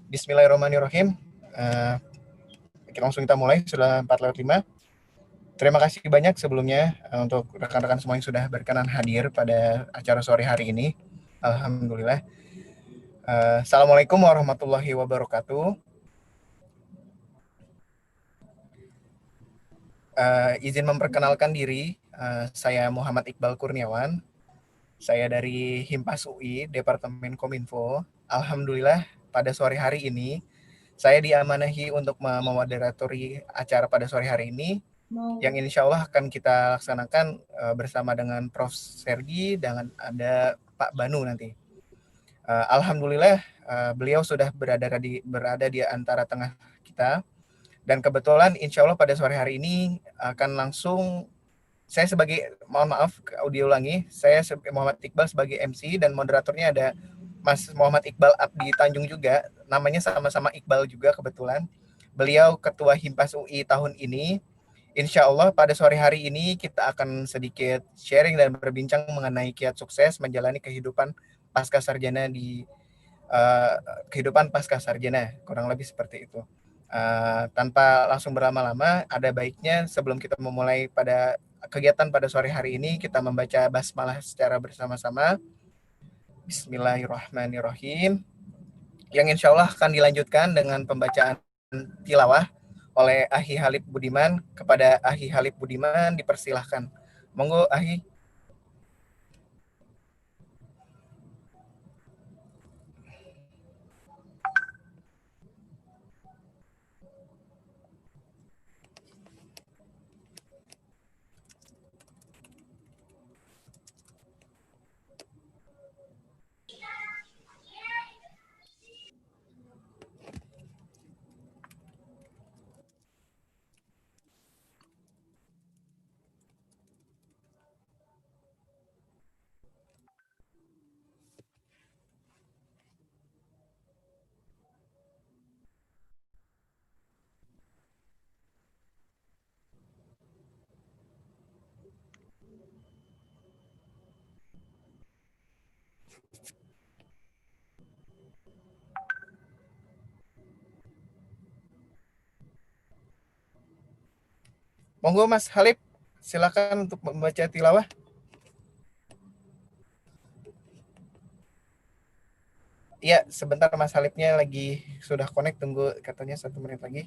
Bismillahirrahmanirrahim. Uh, Langsung kita mulai, sudah 4:05. Terima kasih banyak sebelumnya untuk rekan-rekan semua yang sudah berkenan hadir pada acara sore hari ini. Alhamdulillah. Assalamualaikum warahmatullahi wabarakatuh. Izin memperkenalkan diri, saya Muhammad Iqbal Kurniawan. Saya dari Himpas UI, Departemen Kominfo. Alhamdulillah pada sore hari ini saya diamanahi untuk memoderatori acara pada sore hari ini yang insya Allah akan kita laksanakan bersama dengan Prof. Sergi dan ada Pak Banu nanti. Alhamdulillah beliau sudah berada di antara tengah kita dan kebetulan insya Allah pada sore hari ini akan langsung saya sebagai, mohon maaf, audio ulangi, saya Muhammad Iqbal sebagai MC dan moderatornya ada Mas Muhammad Iqbal Abdi Tanjung juga, namanya sama-sama Iqbal juga kebetulan. Beliau Ketua Himpas UI tahun ini. Insya Allah pada sore hari ini kita akan sedikit sharing dan berbincang mengenai kiat sukses menjalani kehidupan pasca sarjana kehidupan pasca sarjana, kurang lebih seperti itu. Tanpa langsung berlama-lama, ada baiknya sebelum kita memulai pada kegiatan pada sore hari ini, kita membaca basmalah secara bersama-sama. Bismillahirrahmanirrahim. Yang insya Allah akan dilanjutkan dengan pembacaan tilawah oleh Ahi Halib Budiman. Kepada Ahi Halib Budiman dipersilahkan. Monggo Ahi. Monggo Mas Halib, silakan untuk membaca tilawah. Iya, sebentar Mas Halibnya lagi sudah connect, tunggu katanya 1 menit lagi.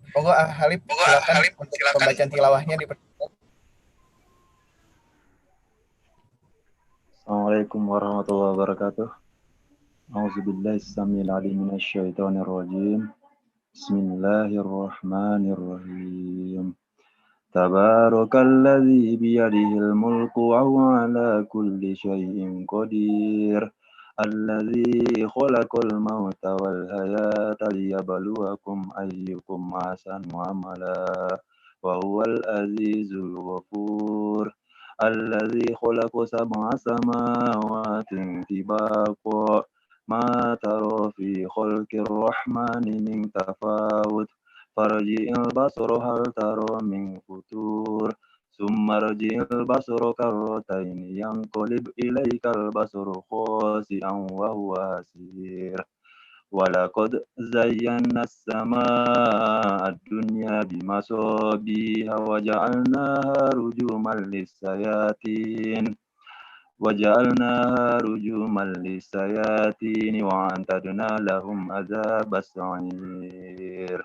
Monggo Halib, silakan untuk pembacaan tilawahnya dipersilakan. Assalamualaikum warahmatullahi wabarakatuh. A'udzubillahi samil alim minasyaitonir rajim. Bismillahirrahmanirrahim. Tabarakalladzi biyadihil mulku wa huwa ala kulli syai'in qadir. Alladzi khalaqal mauta wal hayata liyabluwakum ayyukum ahsanu amala. Wa huwal azizul ghafur. Alladzi khalaqa sab'a samawati tibaqa ma tara fi khalqir rahmani min tafawut farji'il basara hal tara min futur summa rji'il basara karratayn yanqalib ilaikal basaru khasi'an wa huwa hasir walaqad zayyana as-samaa'a ad-dunya bimasabiha wa ja'alnaha rujuman lis-sayatin وجعلناها رجوما للشياطين وأعتدنا لهم عذاب السعير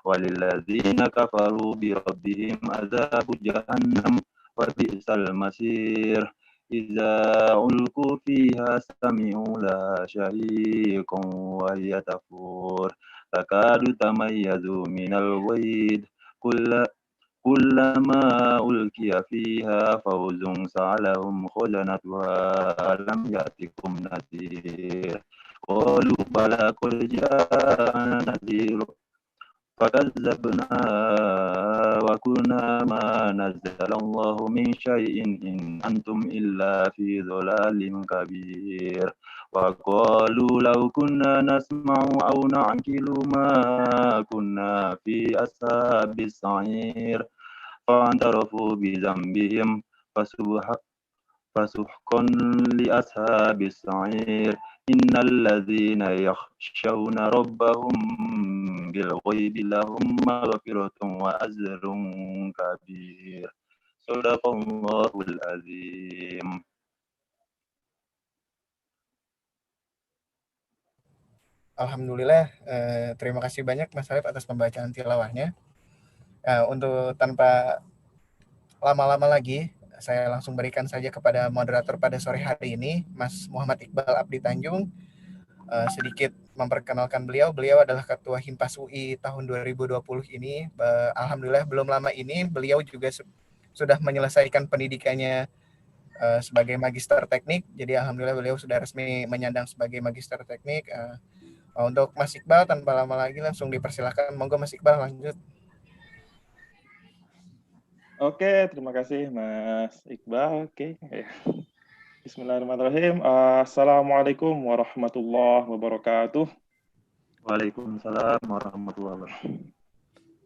وللذين كفروا بربهم عذاب جهنم وبئس المصير إذا ألقوا فيها سمعوا لها شهيقا وهي تفور تكاد تميز من الغيظ كلما ألقي فيها فوز سألهم خزنتها ألم يأتكم نذير قالوا بلى قد جاءنا نذير فكذبنا وقلنا ما نزل الله من شيء إن أنتم إلا في ضلال كبير وقالوا لو كنا نسمع أو نعقل ما كنا في أصحاب السعير فاعترفوا بذنبهم فسحقا لأصحاب السعير إن الذين يخشون ربهم بالغيب لهم مغفرة وأجر كبير صدق الله العظيم. Alhamdulillah, terima kasih banyak Mas Arif atas pembacaan tilawahnya. Untuk tanpa lama-lama lagi, saya langsung berikan saja kepada moderator pada sore hari ini, Mas Muhammad Iqbal Abdi Tanjung. Sedikit memperkenalkan beliau. Beliau adalah Ketua Himpas UI tahun 2020 ini. Alhamdulillah belum lama ini beliau juga sudah menyelesaikan pendidikannya sebagai magister teknik. Jadi alhamdulillah beliau sudah resmi menyandang sebagai magister teknik. Untuk Mas Iqbal, tanpa lama lagi langsung dipersilakan. Monggo Mas Iqbal lanjut. Oke, terima kasih Mas Iqbal. Oke. Bismillahirrahmanirrahim. Assalamualaikum warahmatullahi wabarakatuh. Waalaikumsalam warahmatullahi wabarakatuh.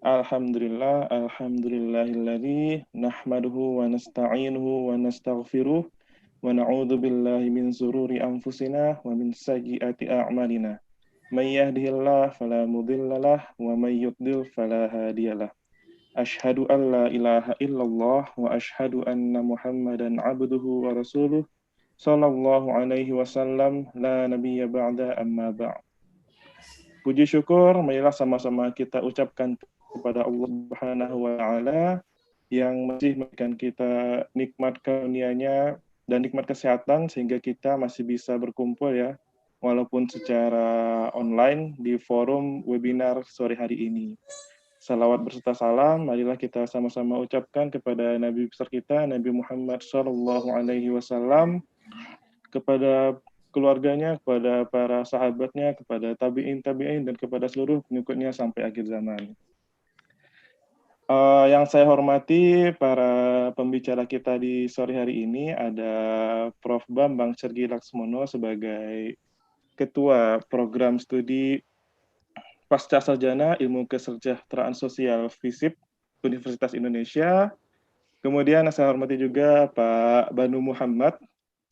Alhamdulillah, alhamdulillahilladzi nahmaduhu wa nasta'inuhu wa nastaghfiruh wa na'udzu billahi min sururi anfusina wa min sayyiati a'malina. May yahdihillahu fala mudhillalah wa may yudlil fala hadiyalah. Asyhadu an la ilaha illallah wa asyhadu anna Muhammadan abduhu wa rasuluh sallallahu alaihi wasallam la nabiyya ba'da amma ba'd. Puji syukur marilah sama-sama kita ucapkan kepada Allah Subhanahu wa taala yang masih memberikan kita nikmat karunia-Nya dan nikmat kesehatan sehingga kita masih bisa berkumpul ya walaupun secara online di forum webinar sore hari ini. Salawat berserta salam, marilah kita sama-sama ucapkan kepada Nabi besar kita, Nabi Muhammad SAW, kepada keluarganya, kepada para sahabatnya, kepada tabi'in, dan kepada seluruh pengikutnya sampai akhir zaman. Yang saya hormati para pembicara kita di sore hari ini ada Prof. Bambang Sergi Laksmono sebagai Ketua Program Studi Pasca Sarjana Ilmu Kesejahteraan Sosial FISIP Universitas Indonesia. Kemudian saya hormati juga Pak Banu Muhammad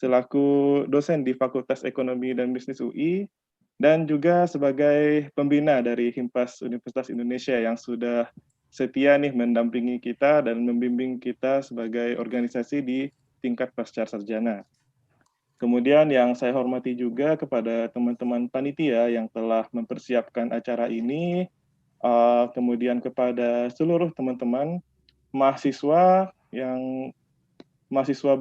selaku dosen di Fakultas Ekonomi dan Bisnis UI dan juga sebagai pembina dari Himpas Universitas Indonesia yang sudah setia nih mendampingi kita dan membimbing kita sebagai organisasi di tingkat pasca sarjana. Kemudian yang saya hormati juga kepada teman-teman panitia yang telah mempersiapkan acara ini, kemudian kepada seluruh teman-teman mahasiswa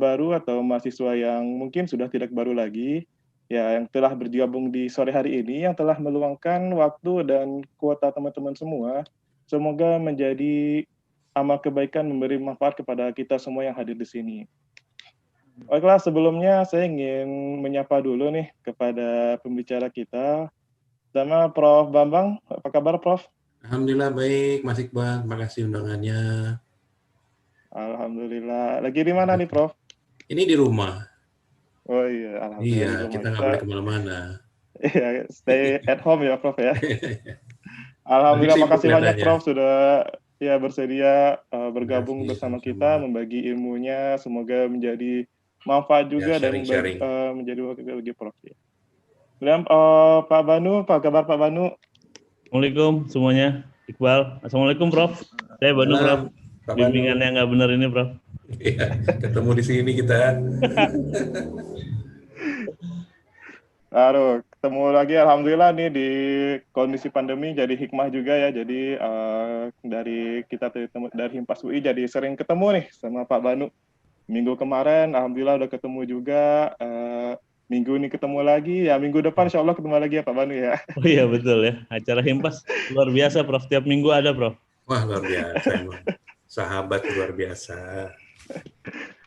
baru atau mahasiswa yang mungkin sudah tidak baru lagi, ya yang telah bergabung di sore hari ini, yang telah meluangkan waktu dan kuota teman-teman semua, semoga menjadi amal kebaikan memberi manfaat kepada kita semua yang hadir di sini. Baiklah, sebelumnya saya ingin menyapa dulu nih kepada pembicara kita. Sama Prof. Bambang, apa kabar Prof? Alhamdulillah baik, Mas Iqbal. Terima kasih undangannya. Alhamdulillah. Lagi di mana nih Prof? Ini di rumah. Oh iya, alhamdulillah. Iya, kita nggak boleh kemana-mana. Iya, stay at home ya Prof ya. Alhamdulillah, makasih banyak Prof sudah ya bersedia bergabung bersama kita, membagi ilmunya. Semoga menjadi manfaat juga dan menjadi bagi Prof. Kemudian Pak Banu, apa kabar Pak Banu? Assalamualaikum semuanya, Iqbal. Assalamualaikum Prof. Saya Banu Prof. Bimbingannya nggak benar ini Prof. Iya, ketemu di sini kita. Aduh, ketemu lagi alhamdulillah nih di kondisi pandemi jadi hikmah juga ya. Jadi dari kita dari Himpas UI jadi sering ketemu nih sama Pak Banu. Minggu kemarin alhamdulillah udah ketemu juga. Minggu ini ketemu lagi. Ya minggu depan insya Allah ketemu lagi ya Pak Banu ya. Oh iya betul ya. Acara Himpas luar biasa Prof. Tiap minggu ada Prof. Wah, luar biasa emang. Sahabat luar biasa.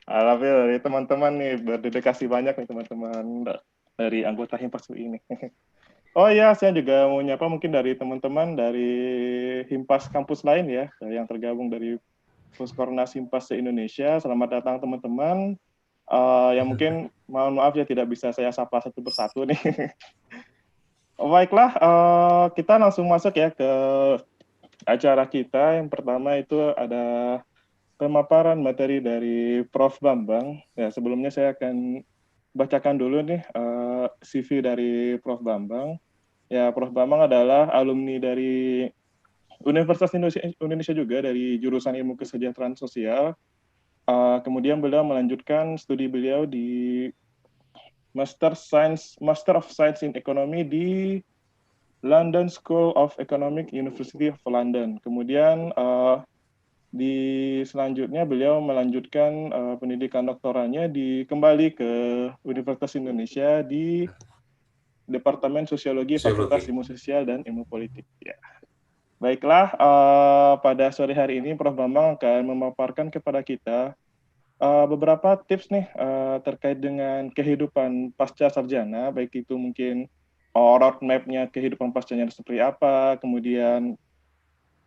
Alhamdulillah dari teman-teman nih berdedikasi banyak nih teman-teman dari anggota Himpas UI ini. Oh iya, saya juga mau nyapa mungkin dari teman-teman dari Himpas kampus lain ya, yang tergabung dari Puskornas Himpas se-Indonesia. Selamat datang teman-teman. Yang mungkin mohon maaf ya tidak bisa saya sapa satu persatu nih. Baiklah, kita langsung masuk ya ke acara kita. Yang pertama itu ada pemaparan materi dari Prof. Bambang. Ya, sebelumnya saya akan bacakan dulu nih CV dari Prof. Bambang. Ya, Prof. Bambang adalah alumni dari Universitas Indonesia juga dari jurusan Ilmu Kesejahteraan Sosial. Kemudian beliau melanjutkan studi beliau di Master of Science in Economy di London School of Economics, University of London. Kemudian selanjutnya beliau melanjutkan pendidikan doktoralnya kembali ke Universitas Indonesia di Departemen Sosiologi, Fakultas Ilmu Sosial dan Ilmu Politik. Ya. Baiklah, pada sore hari ini Prof. Bambang akan memaparkan kepada kita beberapa tips nih terkait dengan kehidupan pasca sarjana, baik itu mungkin roadmap-nya kehidupan pascanya seperti apa, kemudian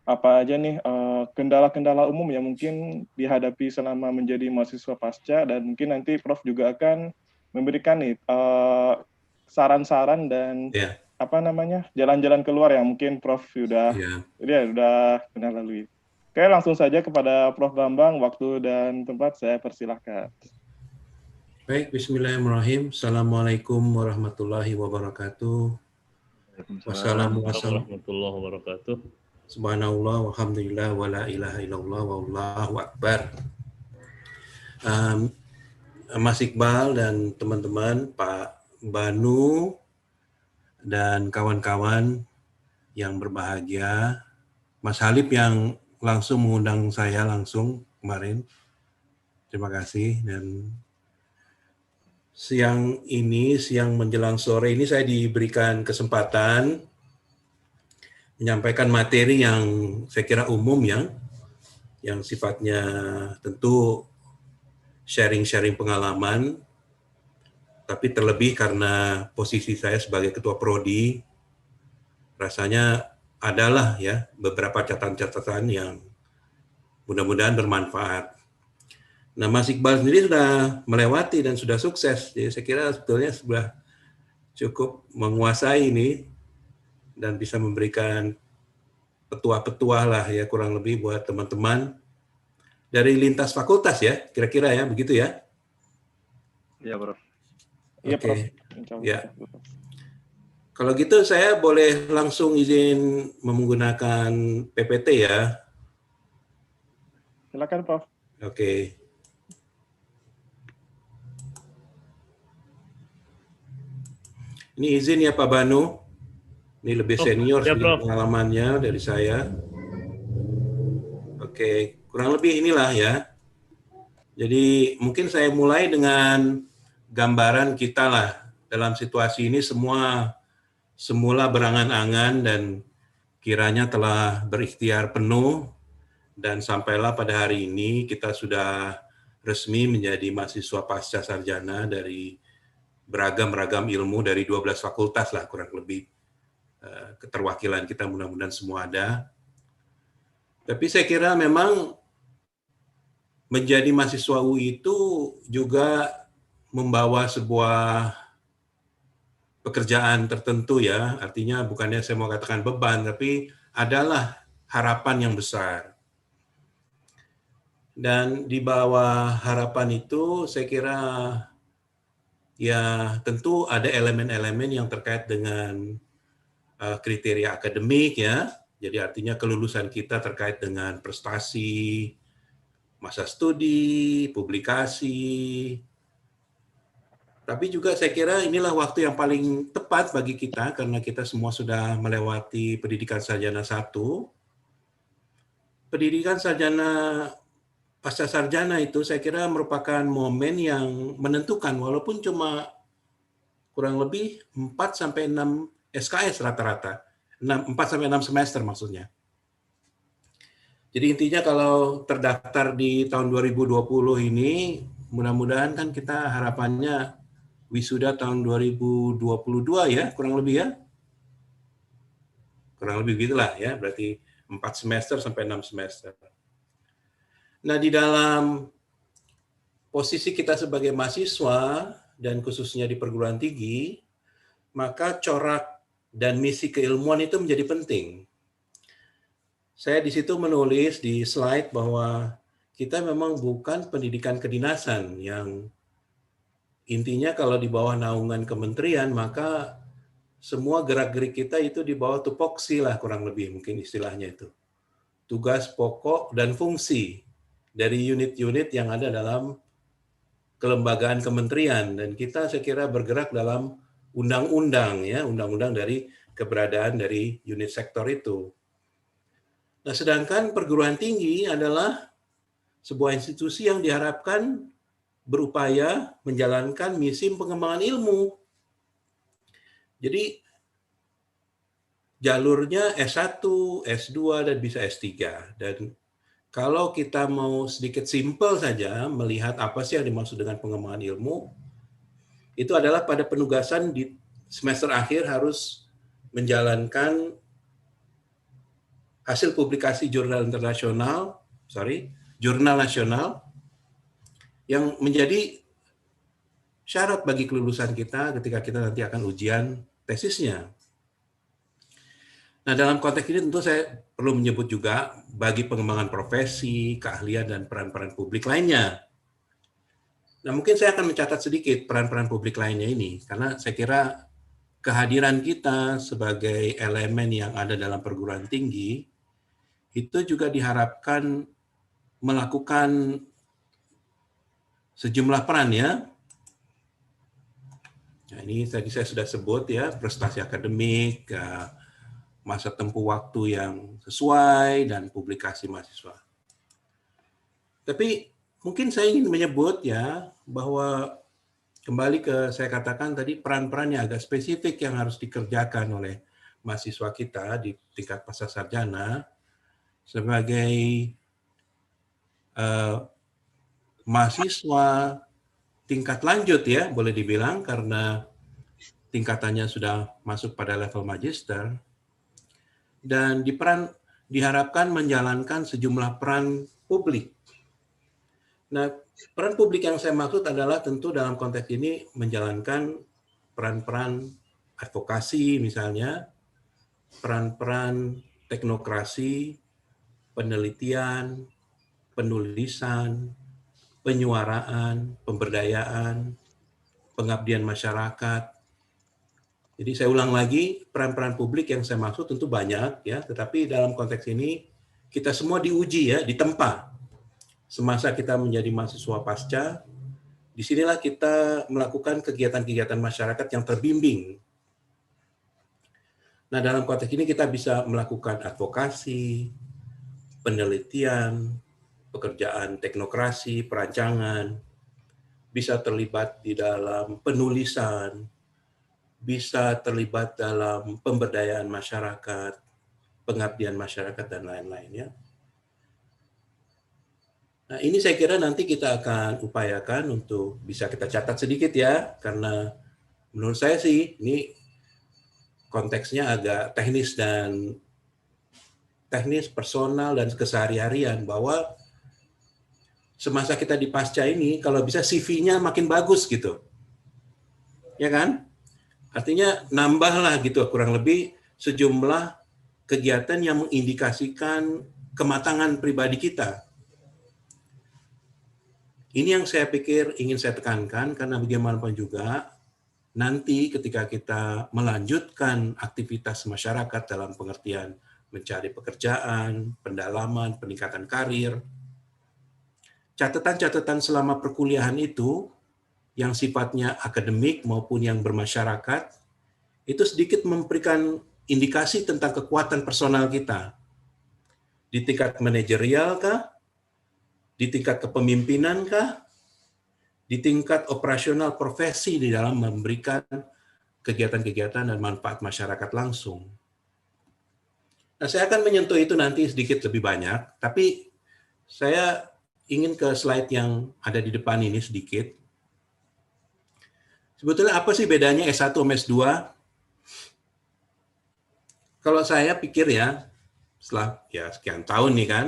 apa aja nih kendala-kendala umum yang mungkin dihadapi selama menjadi mahasiswa pasca, dan mungkin nanti Prof juga akan memberikan nih saran-saran dan jalan-jalan keluar yang mungkin Prof sudah pernah lalui. Oke, langsung saja kepada Prof Bambang, waktu dan tempat saya persilahkan. Baik, bismillahirrahmanirrahim. Assalamualaikum warahmatullahi wabarakatuh. Wassalamualaikum warahmatullahi wabarakatuh. Subhanallah, walhamdulillah, wa la ilaha illallah, wallahu akbar. Mas Iqbal dan teman-teman, Pak Banu, dan kawan-kawan yang berbahagia, Mas Halib yang langsung mengundang saya langsung kemarin, terima kasih. Dan siang menjelang sore ini saya diberikan kesempatan menyampaikan materi yang saya kira umum yang sifatnya tentu sharing pengalaman, tapi terlebih karena posisi saya sebagai ketua prodi, rasanya adalah ya beberapa catatan-catatan yang mudah-mudahan bermanfaat. Nah, Mas Iqbal sendiri sudah melewati dan sudah sukses, jadi saya kira sebetulnya sudah cukup menguasai ini dan bisa memberikan petua-petua lah ya kurang lebih buat teman-teman dari lintas fakultas ya, kira-kira ya, begitu ya? Iya, Prof. Iya, Prof. Ya. Kalau gitu saya boleh langsung izin menggunakan PPT ya. Silakan, Prof. Oke. Ini izin ya Pak Banu. Ini lebih senior pengalamannya dari saya. Oke, kurang lebih inilah ya. Jadi mungkin saya mulai dengan gambaran kita lah. Dalam situasi ini semula berangan-angan dan kiranya telah berikhtiar penuh, dan sampailah pada hari ini kita sudah resmi menjadi mahasiswa pasca sarjana dari beragam ilmu dari 12 fakultas lah kurang lebih. Keterwakilan kita mudah-mudahan semua ada. Tapi saya kira memang menjadi mahasiswa UI itu juga membawa sebuah pekerjaan tertentu ya, artinya bukannya saya mau katakan beban, tapi adalah harapan yang besar. Dan di bawah harapan itu saya kira ya tentu ada elemen-elemen yang terkait dengan kriteria akademik ya, jadi artinya kelulusan kita terkait dengan prestasi, masa studi, publikasi. Tapi juga saya kira inilah waktu yang paling tepat bagi kita karena kita semua sudah melewati pendidikan sarjana 1. Pendidikan sarjana pasca sarjana itu saya kira merupakan momen yang menentukan walaupun cuma kurang lebih 4 sampai 6 SKS rata-rata. 4 sampai 6 semester maksudnya. Jadi intinya kalau terdaftar di tahun 2020 ini mudah-mudahan kan kita harapannya wisuda tahun 2022 ya, kurang lebih ya. Kurang lebih gitulah ya, berarti 4 semester sampai 6 semester. Nah, di dalam posisi kita sebagai mahasiswa dan khususnya di perguruan tinggi, maka corak dan misi keilmuan itu menjadi penting. Saya di situ menulis di slide bahwa kita memang bukan pendidikan kedinasan yang intinya kalau di bawah naungan kementerian, maka semua gerak-gerik kita itu di bawah tupoksi lah kurang lebih mungkin istilahnya itu. Tugas pokok dan fungsi dari unit-unit yang ada dalam kelembagaan kementerian. Dan kita saya kira bergerak dalam undang-undang ya, undang-undang dari keberadaan dari unit sektor itu. Nah, sedangkan perguruan tinggi adalah sebuah institusi yang diharapkan berupaya menjalankan misi pengembangan ilmu. Jadi jalurnya S1, S2, dan bisa S3. Dan kalau kita mau sedikit simpel saja melihat apa sih yang dimaksud dengan pengembangan ilmu, itu adalah pada penugasan di semester akhir harus menjalankan hasil publikasi jurnal internasional, jurnal nasional, yang menjadi syarat bagi kelulusan kita ketika kita nanti akan ujian tesisnya. Nah, dalam konteks ini tentu saya perlu menyebut juga bagi pengembangan profesi, keahlian, dan peran-peran publik lainnya. Nah, mungkin saya akan mencatat sedikit peran-peran publik lainnya ini, karena saya kira kehadiran kita sebagai elemen yang ada dalam perguruan tinggi, itu juga diharapkan melakukan sejumlah peran ya. Nah, ini tadi saya sudah sebut ya, prestasi akademik, masa tempuh waktu yang sesuai, dan publikasi mahasiswa. Tapi mungkin saya ingin menyebut ya, bahwa kembali ke saya katakan tadi peran-peran yang agak spesifik yang harus dikerjakan oleh mahasiswa kita di tingkat pasca sarjana sebagai mahasiswa tingkat lanjut ya, boleh dibilang karena tingkatannya sudah masuk pada level magister, dan diharapkan menjalankan sejumlah peran publik. Nah, peran publik yang saya maksud adalah tentu dalam konteks ini menjalankan peran-peran advokasi misalnya, peran-peran teknokrasi, penelitian, penulisan, penyuaraan, pemberdayaan, pengabdian masyarakat. Jadi saya ulang lagi, peran-peran publik yang saya maksud tentu banyak ya, tetapi dalam konteks ini kita semua diuji ya, ditempa. Semasa kita menjadi mahasiswa pasca, disinilah kita melakukan kegiatan-kegiatan masyarakat yang terbimbing. Nah, dalam konteks ini kita bisa melakukan advokasi, penelitian, pekerjaan teknokrasi, perancangan, bisa terlibat di dalam penulisan, bisa terlibat dalam pemberdayaan masyarakat, pengabdian masyarakat, dan lain-lain ya. Nah, ini saya kira nanti kita akan upayakan untuk bisa kita catat sedikit ya, karena menurut saya sih ini konteksnya agak teknis, personal, dan kesehari-harian, bahwa semasa kita di pasca ini, kalau bisa CV-nya makin bagus gitu. Ya kan? Artinya nambahlah gitu, kurang lebih sejumlah kegiatan yang mengindikasikan kematangan pribadi kita. Ini yang saya pikir ingin saya tekankan, karena bagaimanapun juga, nanti ketika kita melanjutkan aktivitas masyarakat dalam pengertian mencari pekerjaan, pendalaman, peningkatan karir, catatan-catatan selama perkuliahan itu yang sifatnya akademik maupun yang bermasyarakat itu sedikit memberikan indikasi tentang kekuatan personal kita di tingkat manajerial kah, di tingkat kepemimpinan kah, di tingkat operasional profesi di dalam memberikan kegiatan-kegiatan dan manfaat masyarakat langsung. Nah, saya akan menyentuh itu nanti sedikit lebih banyak, tapi saya ingin ke slide yang ada di depan ini sedikit. Sebetulnya apa sih bedanya S1 sama S2? Kalau saya pikir ya, setelah ya sekian tahun nih kan,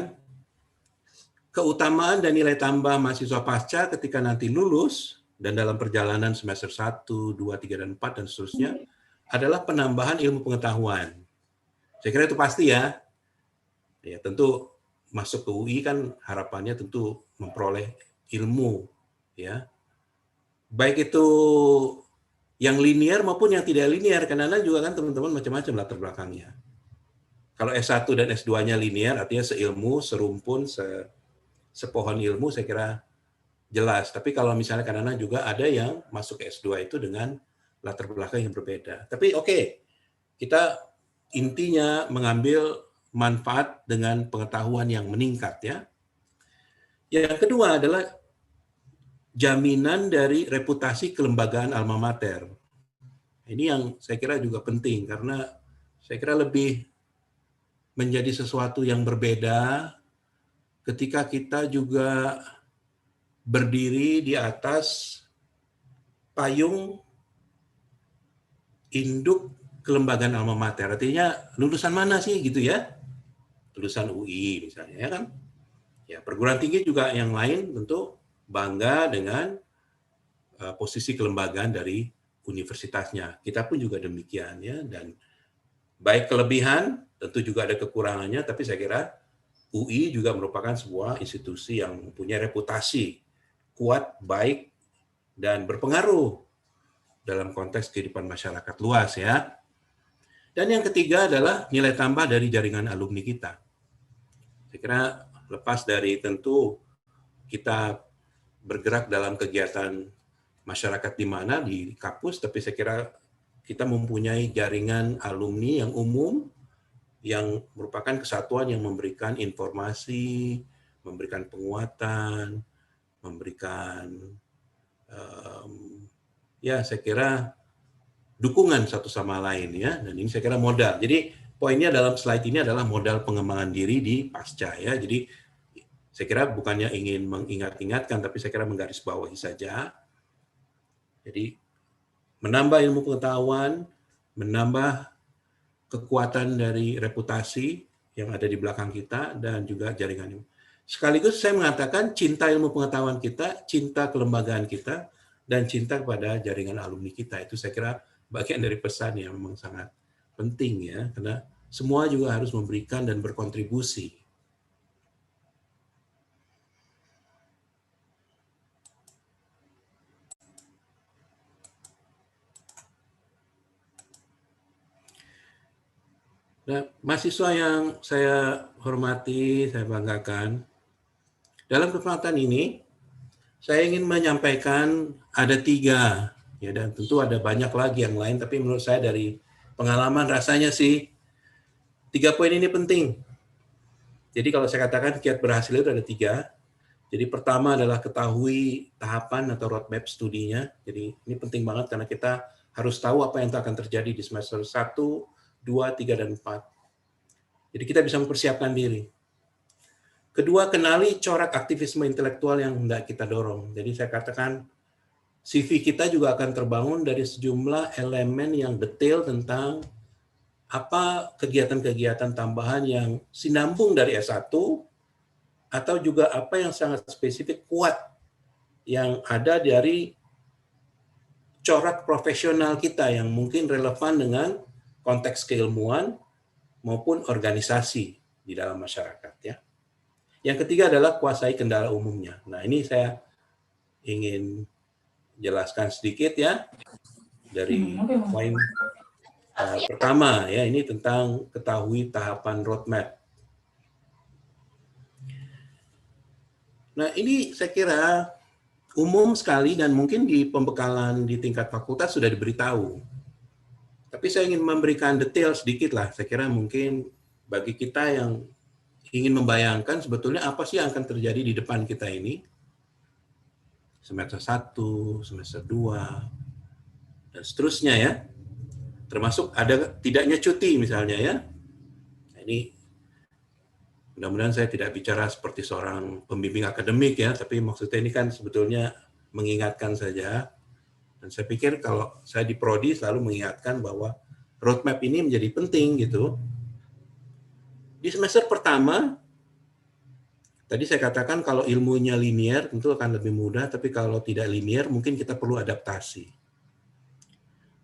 keutamaan dan nilai tambah mahasiswa pasca ketika nanti lulus dan dalam perjalanan semester 1, 2, 3, dan 4, dan seterusnya adalah penambahan ilmu pengetahuan. Saya kira itu pasti ya. Ya tentu masuk ke UI kan harapannya tentu memperoleh ilmu. Ya. Baik itu yang linear maupun yang tidak linear, karena juga kan teman-teman macam-macam latar belakangnya. Kalau S1 dan S2-nya linear, artinya seilmu, serumpun, sepohon ilmu, saya kira jelas. Tapi kalau misalnya kadang-kadang juga ada yang masuk ke S2 itu dengan latar belakang yang berbeda. Tapi oke, kita intinya mengambil manfaat dengan pengetahuan yang meningkat ya. Yang kedua adalah jaminan dari reputasi kelembagaan alma mater. Ini yang saya kira juga penting karena saya kira lebih menjadi sesuatu yang berbeda ketika kita juga berdiri di atas payung induk kelembagaan alma mater. Artinya lulusan mana sih gitu ya? Lulusan UI misalnya ya kan? Ya, perguruan tinggi juga yang lain tentu bangga dengan posisi kelembagaan dari universitasnya. Kita pun juga demikian ya, dan baik kelebihan tentu juga ada kekurangannya, tapi saya kira UI juga merupakan sebuah institusi yang mempunyai reputasi kuat, baik, dan berpengaruh dalam konteks kehidupan masyarakat luas ya. Dan yang ketiga adalah nilai tambah dari jaringan alumni kita. Saya kira lepas dari tentu kita bergerak dalam kegiatan masyarakat di mana di kampus, tapi saya kira kita mempunyai jaringan alumni yang umum yang merupakan kesatuan yang memberikan informasi, memberikan penguatan, memberikan ya saya kira dukungan satu sama lain ya, dan ini saya kira modal. Jadi poinnya dalam slide ini adalah modal pengembangan diri di pasca ya. Jadi saya kira bukannya ingin mengingat-ingatkan, tapi saya kira menggarisbawahi saja. Jadi menambah ilmu pengetahuan, menambah kekuatan dari reputasi yang ada di belakang kita, dan juga jaringan. Sekaligus saya mengatakan cinta ilmu pengetahuan kita, cinta kelembagaan kita, dan cinta kepada jaringan alumni kita. Itu saya kira bagian dari pesan yang memang sangat penting ya, karena semua juga harus memberikan dan berkontribusi. Nah, mahasiswa yang saya hormati, saya banggakan, dalam kesempatan ini saya ingin menyampaikan ada 3, ya, dan tentu ada banyak lagi yang lain, tapi menurut saya dari pengalaman rasanya sih 3 poin ini penting. Jadi kalau saya katakan kiat berhasil itu ada 3. Jadi pertama adalah ketahui tahapan atau roadmap studinya. Jadi ini penting banget karena kita harus tahu apa yang akan terjadi di semester 1, 2, 3, dan 4. Jadi kita bisa mempersiapkan diri. Kedua, kenali corak aktivisme intelektual yang hendak kita dorong. Jadi saya katakan CV kita juga akan terbangun dari sejumlah elemen yang detail tentang apa kegiatan-kegiatan tambahan yang sinambung dari S1 atau juga apa yang sangat spesifik kuat yang ada dari corak profesional kita yang mungkin relevan dengan konteks keilmuan maupun organisasi di dalam masyarakat ya. Yang ketiga adalah kuasai kendala umumnya. Nah, ini saya ingin jelaskan sedikit ya dari poin pertama ya, ini tentang ketahui tahapan roadmap. Nah, ini saya kira umum sekali dan mungkin di pembekalan di tingkat fakultas sudah diberitahu. Tapi saya ingin memberikan detail sedikit lah. Saya kira mungkin bagi kita yang ingin membayangkan sebetulnya apa sih yang akan terjadi di depan kita ini. Semester 1, semester 2, dan seterusnya ya. Termasuk ada tidaknya cuti misalnya ya. Nah, ini mudah-mudahan saya tidak bicara seperti seorang pembimbing akademik ya, tapi maksudnya ini kan sebetulnya mengingatkan saja. Dan saya pikir kalau saya di Prodi selalu mengingatkan bahwa roadmap ini menjadi penting gitu. Di semester pertama, tadi saya katakan kalau ilmunya linear tentu akan lebih mudah, tapi kalau tidak linear mungkin kita perlu adaptasi.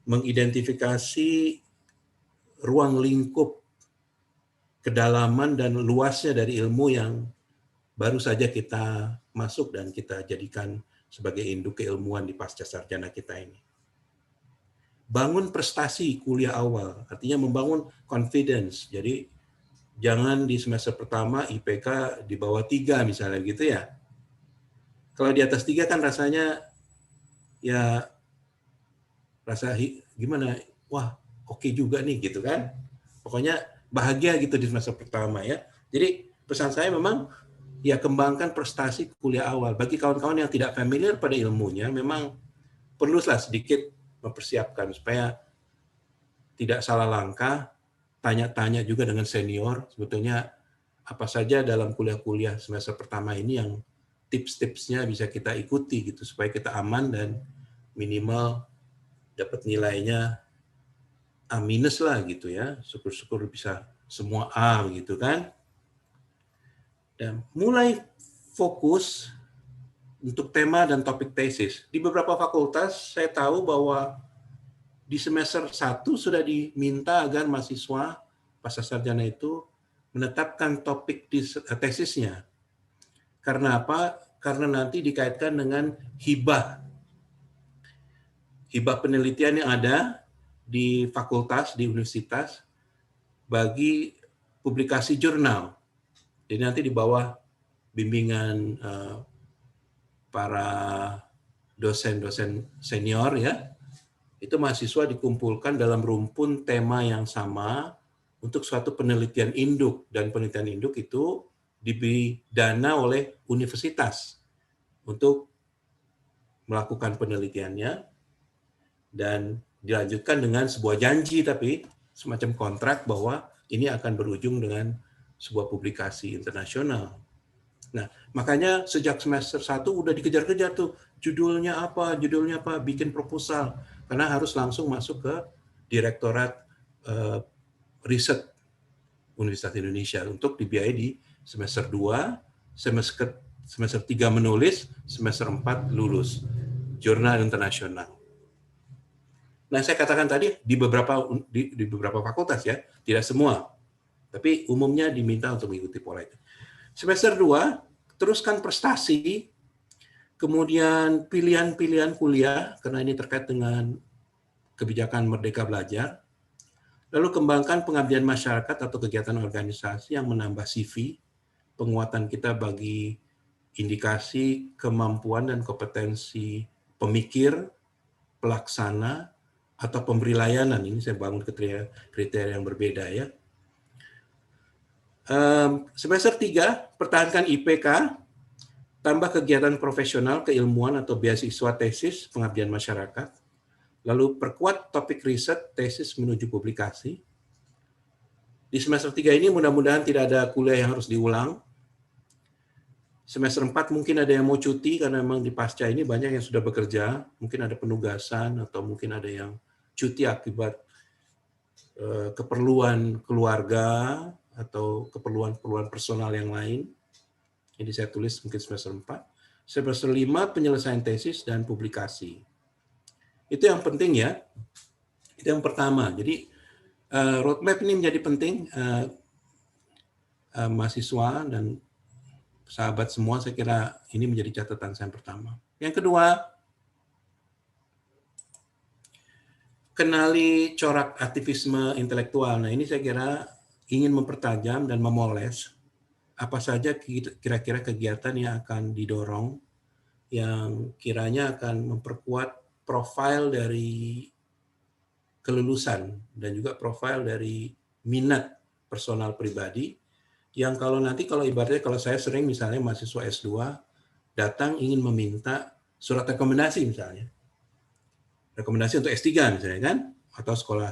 Mengidentifikasi ruang lingkup kedalaman dan luasnya dari ilmu yang baru saja kita masuk dan kita jadikan sebagai induk keilmuan di pasca sarjana kita ini. Bangun prestasi kuliah awal, artinya membangun confidence. Jadi jangan di semester pertama IPK di bawah 3 misalnya gitu ya. Kalau di atas 3 kan rasanya ya gimana? Wah, oke juga nih gitu kan. Pokoknya bahagia gitu di semester pertama ya. Jadi pesan saya memang ya kembangkan prestasi kuliah awal. Bagi kawan-kawan yang tidak familiar pada ilmunya, memang perlulah sedikit mempersiapkan supaya tidak salah langkah, tanya-tanya juga dengan senior, sebetulnya apa saja dalam kuliah-kuliah semester pertama ini yang tips-tipsnya bisa kita ikuti gitu, supaya kita aman dan minimal dapat nilainya A- lah gitu ya, syukur-syukur bisa semua A gitu kan. Dan mulai fokus untuk tema dan topik tesis. Di beberapa fakultas saya tahu bahwa di semester 1 sudah diminta agar mahasiswa pasca sarjana itu menetapkan topik di tesisnya. Karena apa? Karena nanti dikaitkan dengan hibah penelitian yang ada di fakultas, di universitas, bagi publikasi jurnal. Jadi nanti di bawah bimbingan para dosen-dosen senior ya, itu mahasiswa dikumpulkan dalam rumpun tema yang sama untuk suatu penelitian induk. Dan penelitian induk itu diberi dana oleh universitas untuk melakukan penelitiannya dan dilanjutkan dengan sebuah janji, tapi semacam kontrak bahwa ini akan berujung dengan sebuah publikasi internasional. Nah, makanya sejak semester 1 udah dikejar-kejar tuh, judulnya apa, bikin proposal. Karena harus langsung masuk ke Direktorat Riset Universitas Indonesia untuk dibiayai di semester 2, semester 3 menulis, semester 4 lulus. Jurnal internasional. Nah, saya katakan tadi di beberapa fakultas ya, tidak semua. Tapi umumnya diminta untuk mengikuti pola itu. Semester 2, teruskan prestasi, kemudian pilihan-pilihan kuliah, karena ini terkait dengan kebijakan Merdeka Belajar, lalu kembangkan pengabdian masyarakat atau kegiatan organisasi yang menambah CV, penguatan kita bagi indikasi kemampuan dan kompetensi pemikir, pelaksana, atau pemberi layanan. Ini saya bangun kriteria yang berbeda ya. Semester 3, pertahankan IPK, tambah kegiatan profesional, keilmuan atau beasiswa tesis, pengabdian masyarakat, lalu perkuat topik riset, tesis menuju publikasi. Di semester 3 ini mudah-mudahan tidak ada kuliah yang harus diulang. Semester 4 mungkin ada yang mau cuti, karena memang di pasca ini banyak yang sudah bekerja, mungkin ada penugasan, atau mungkin ada yang cuti akibat keperluan keluarga, atau keperluan personal yang lain. Jadi saya tulis mungkin semester 4. Semester 5 penyelesaian tesis dan publikasi. Itu yang penting ya. Itu yang pertama. Jadi roadmap ini menjadi penting. Mahasiswa dan sahabat semua, saya kira ini menjadi catatan saya yang pertama. Yang kedua, kenali corak aktivisme intelektual. Nah, ini saya kira ingin mempertajam dan memoles apa saja kira-kira kegiatan yang akan didorong, yang kiranya akan memperkuat profil dari kelulusan dan juga profil dari minat personal pribadi, yang kalau ibaratnya kalau saya sering misalnya mahasiswa S2 datang ingin meminta surat rekomendasi misalnya. Rekomendasi untuk S3 misalnya kan, atau sekolah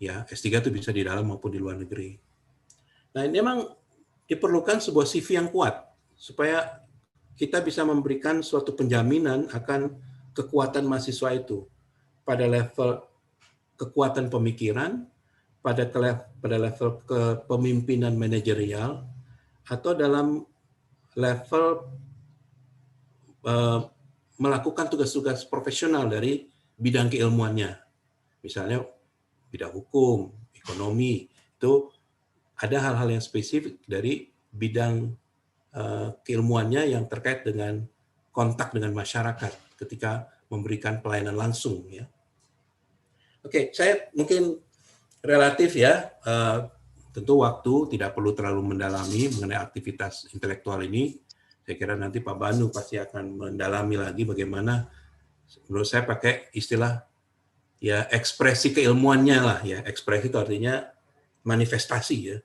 ya S3 itu bisa di dalam maupun di luar negeri. Nah, ini memang diperlukan sebuah CV yang kuat supaya kita bisa memberikan suatu penjaminan akan kekuatan mahasiswa itu pada level kekuatan pemikiran, pada level kepemimpinan manajerial, atau dalam level melakukan tugas-tugas profesional dari bidang keilmuannya. Misalnya bidang hukum, ekonomi, itu ada hal-hal yang spesifik dari bidang keilmuannya yang terkait dengan kontak dengan masyarakat ketika memberikan pelayanan langsung. Ya. Oke, saya mungkin relatif ya, tentu waktu tidak perlu terlalu mendalami mengenai aktivitas intelektual ini. Saya kira nanti Pak Banu pasti akan mendalami lagi bagaimana, menurut saya pakai istilah ya ekspresi keilmuannya lah ya. Ekspresi itu artinya manifestasi ya.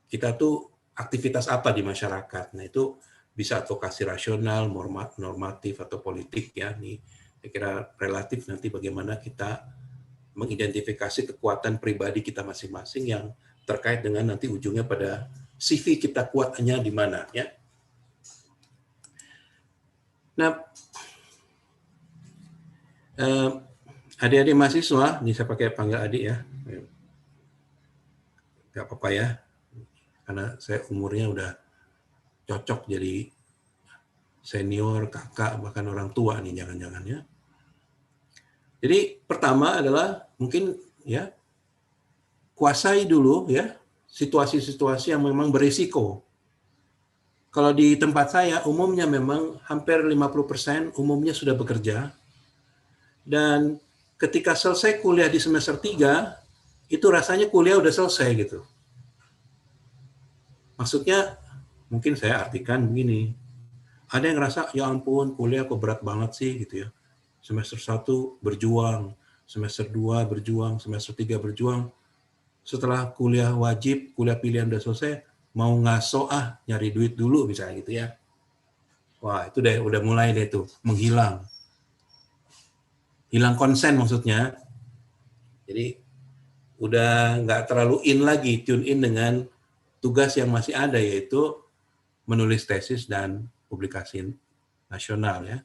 Kita tuh aktivitas apa di masyarakat. Nah itu bisa advokasi rasional, normatif atau politik ya. Nih saya kira relatif nanti bagaimana kita mengidentifikasi kekuatan pribadi kita masing-masing yang terkait dengan nanti ujungnya pada CV kita kuatnya di mana ya. Nah, adik-adik mahasiswa, ini saya pakai panggil adik ya, nggak apa-apa ya, karena saya umurnya udah cocok jadi senior, kakak, bahkan orang tua nih jangan-jangan ya. Jadi pertama adalah mungkin ya kuasai dulu ya situasi-situasi yang memang berisiko. Kalau di tempat saya umumnya memang hampir 50% umumnya sudah bekerja. Dan ketika selesai kuliah di semester 3, itu rasanya kuliah udah selesai gitu. Maksudnya mungkin saya artikan begini. Ada yang ngerasa ya ampun kuliah kok berat banget sih gitu ya. Semester 1 berjuang, semester 2 berjuang, semester 3 berjuang. Setelah kuliah wajib, kuliah pilihan udah selesai, mau ngaso nyari duit dulu misalnya gitu ya. Wah, itu deh udah mulai deh tuh menghilang. Hilang konsen maksudnya. Jadi udah nggak terlalu in lagi, tune in dengan tugas yang masih ada yaitu menulis tesis dan publikasi nasional ya,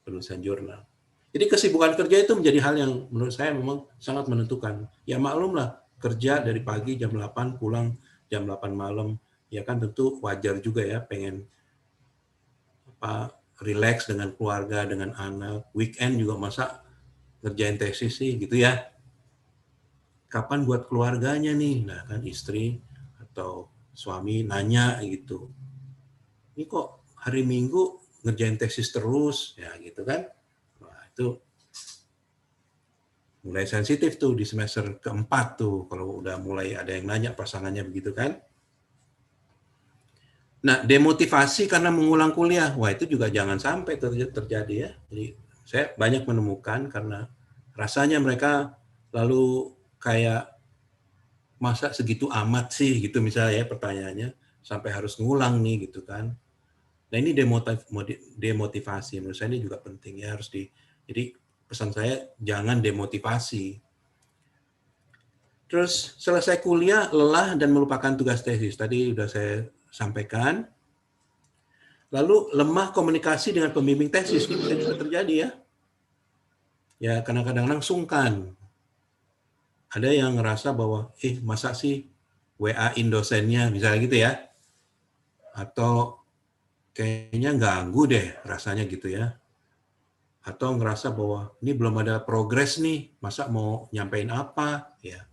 penulisan jurnal. Jadi kesibukan kerja itu menjadi hal yang menurut saya memang sangat menentukan. Ya maklumlah, kerja dari pagi jam 8 pulang jam 8 malam, ya kan tentu wajar juga ya pengen relax dengan keluarga, dengan anak, weekend juga masa ngerjain tesis sih gitu ya. Kapan buat keluarganya nih? Nah kan istri atau suami nanya gitu. Ini kok hari Minggu ngerjain tesis terus? Ya gitu kan. Nah itu mulai sensitif tuh di semester keempat tuh kalau udah mulai ada yang nanya pasangannya begitu kan. Nah, demotivasi karena mengulang kuliah, wah itu juga jangan sampai terjadi ya. Jadi saya banyak menemukan karena rasanya mereka lalu kayak masa segitu amat sih gitu misalnya ya pertanyaannya sampai harus ngulang nih gitu kan. Nah ini demotivasi menurut saya ini juga penting ya harus jadi pesan saya jangan demotivasi. Terus selesai kuliah lelah dan melupakan tugas tesis tadi udah saya sampaikan. Lalu lemah komunikasi dengan pembimbing tesis ini bisa juga terjadi ya. Ya kadang-kadang sungkan. Ada yang ngerasa bahwa masa sih WA-in dosennya misalnya gitu ya. Atau kayaknya ganggu deh rasanya gitu ya. Atau ngerasa bahwa ini belum ada progres nih, masa mau nyampein apa ya.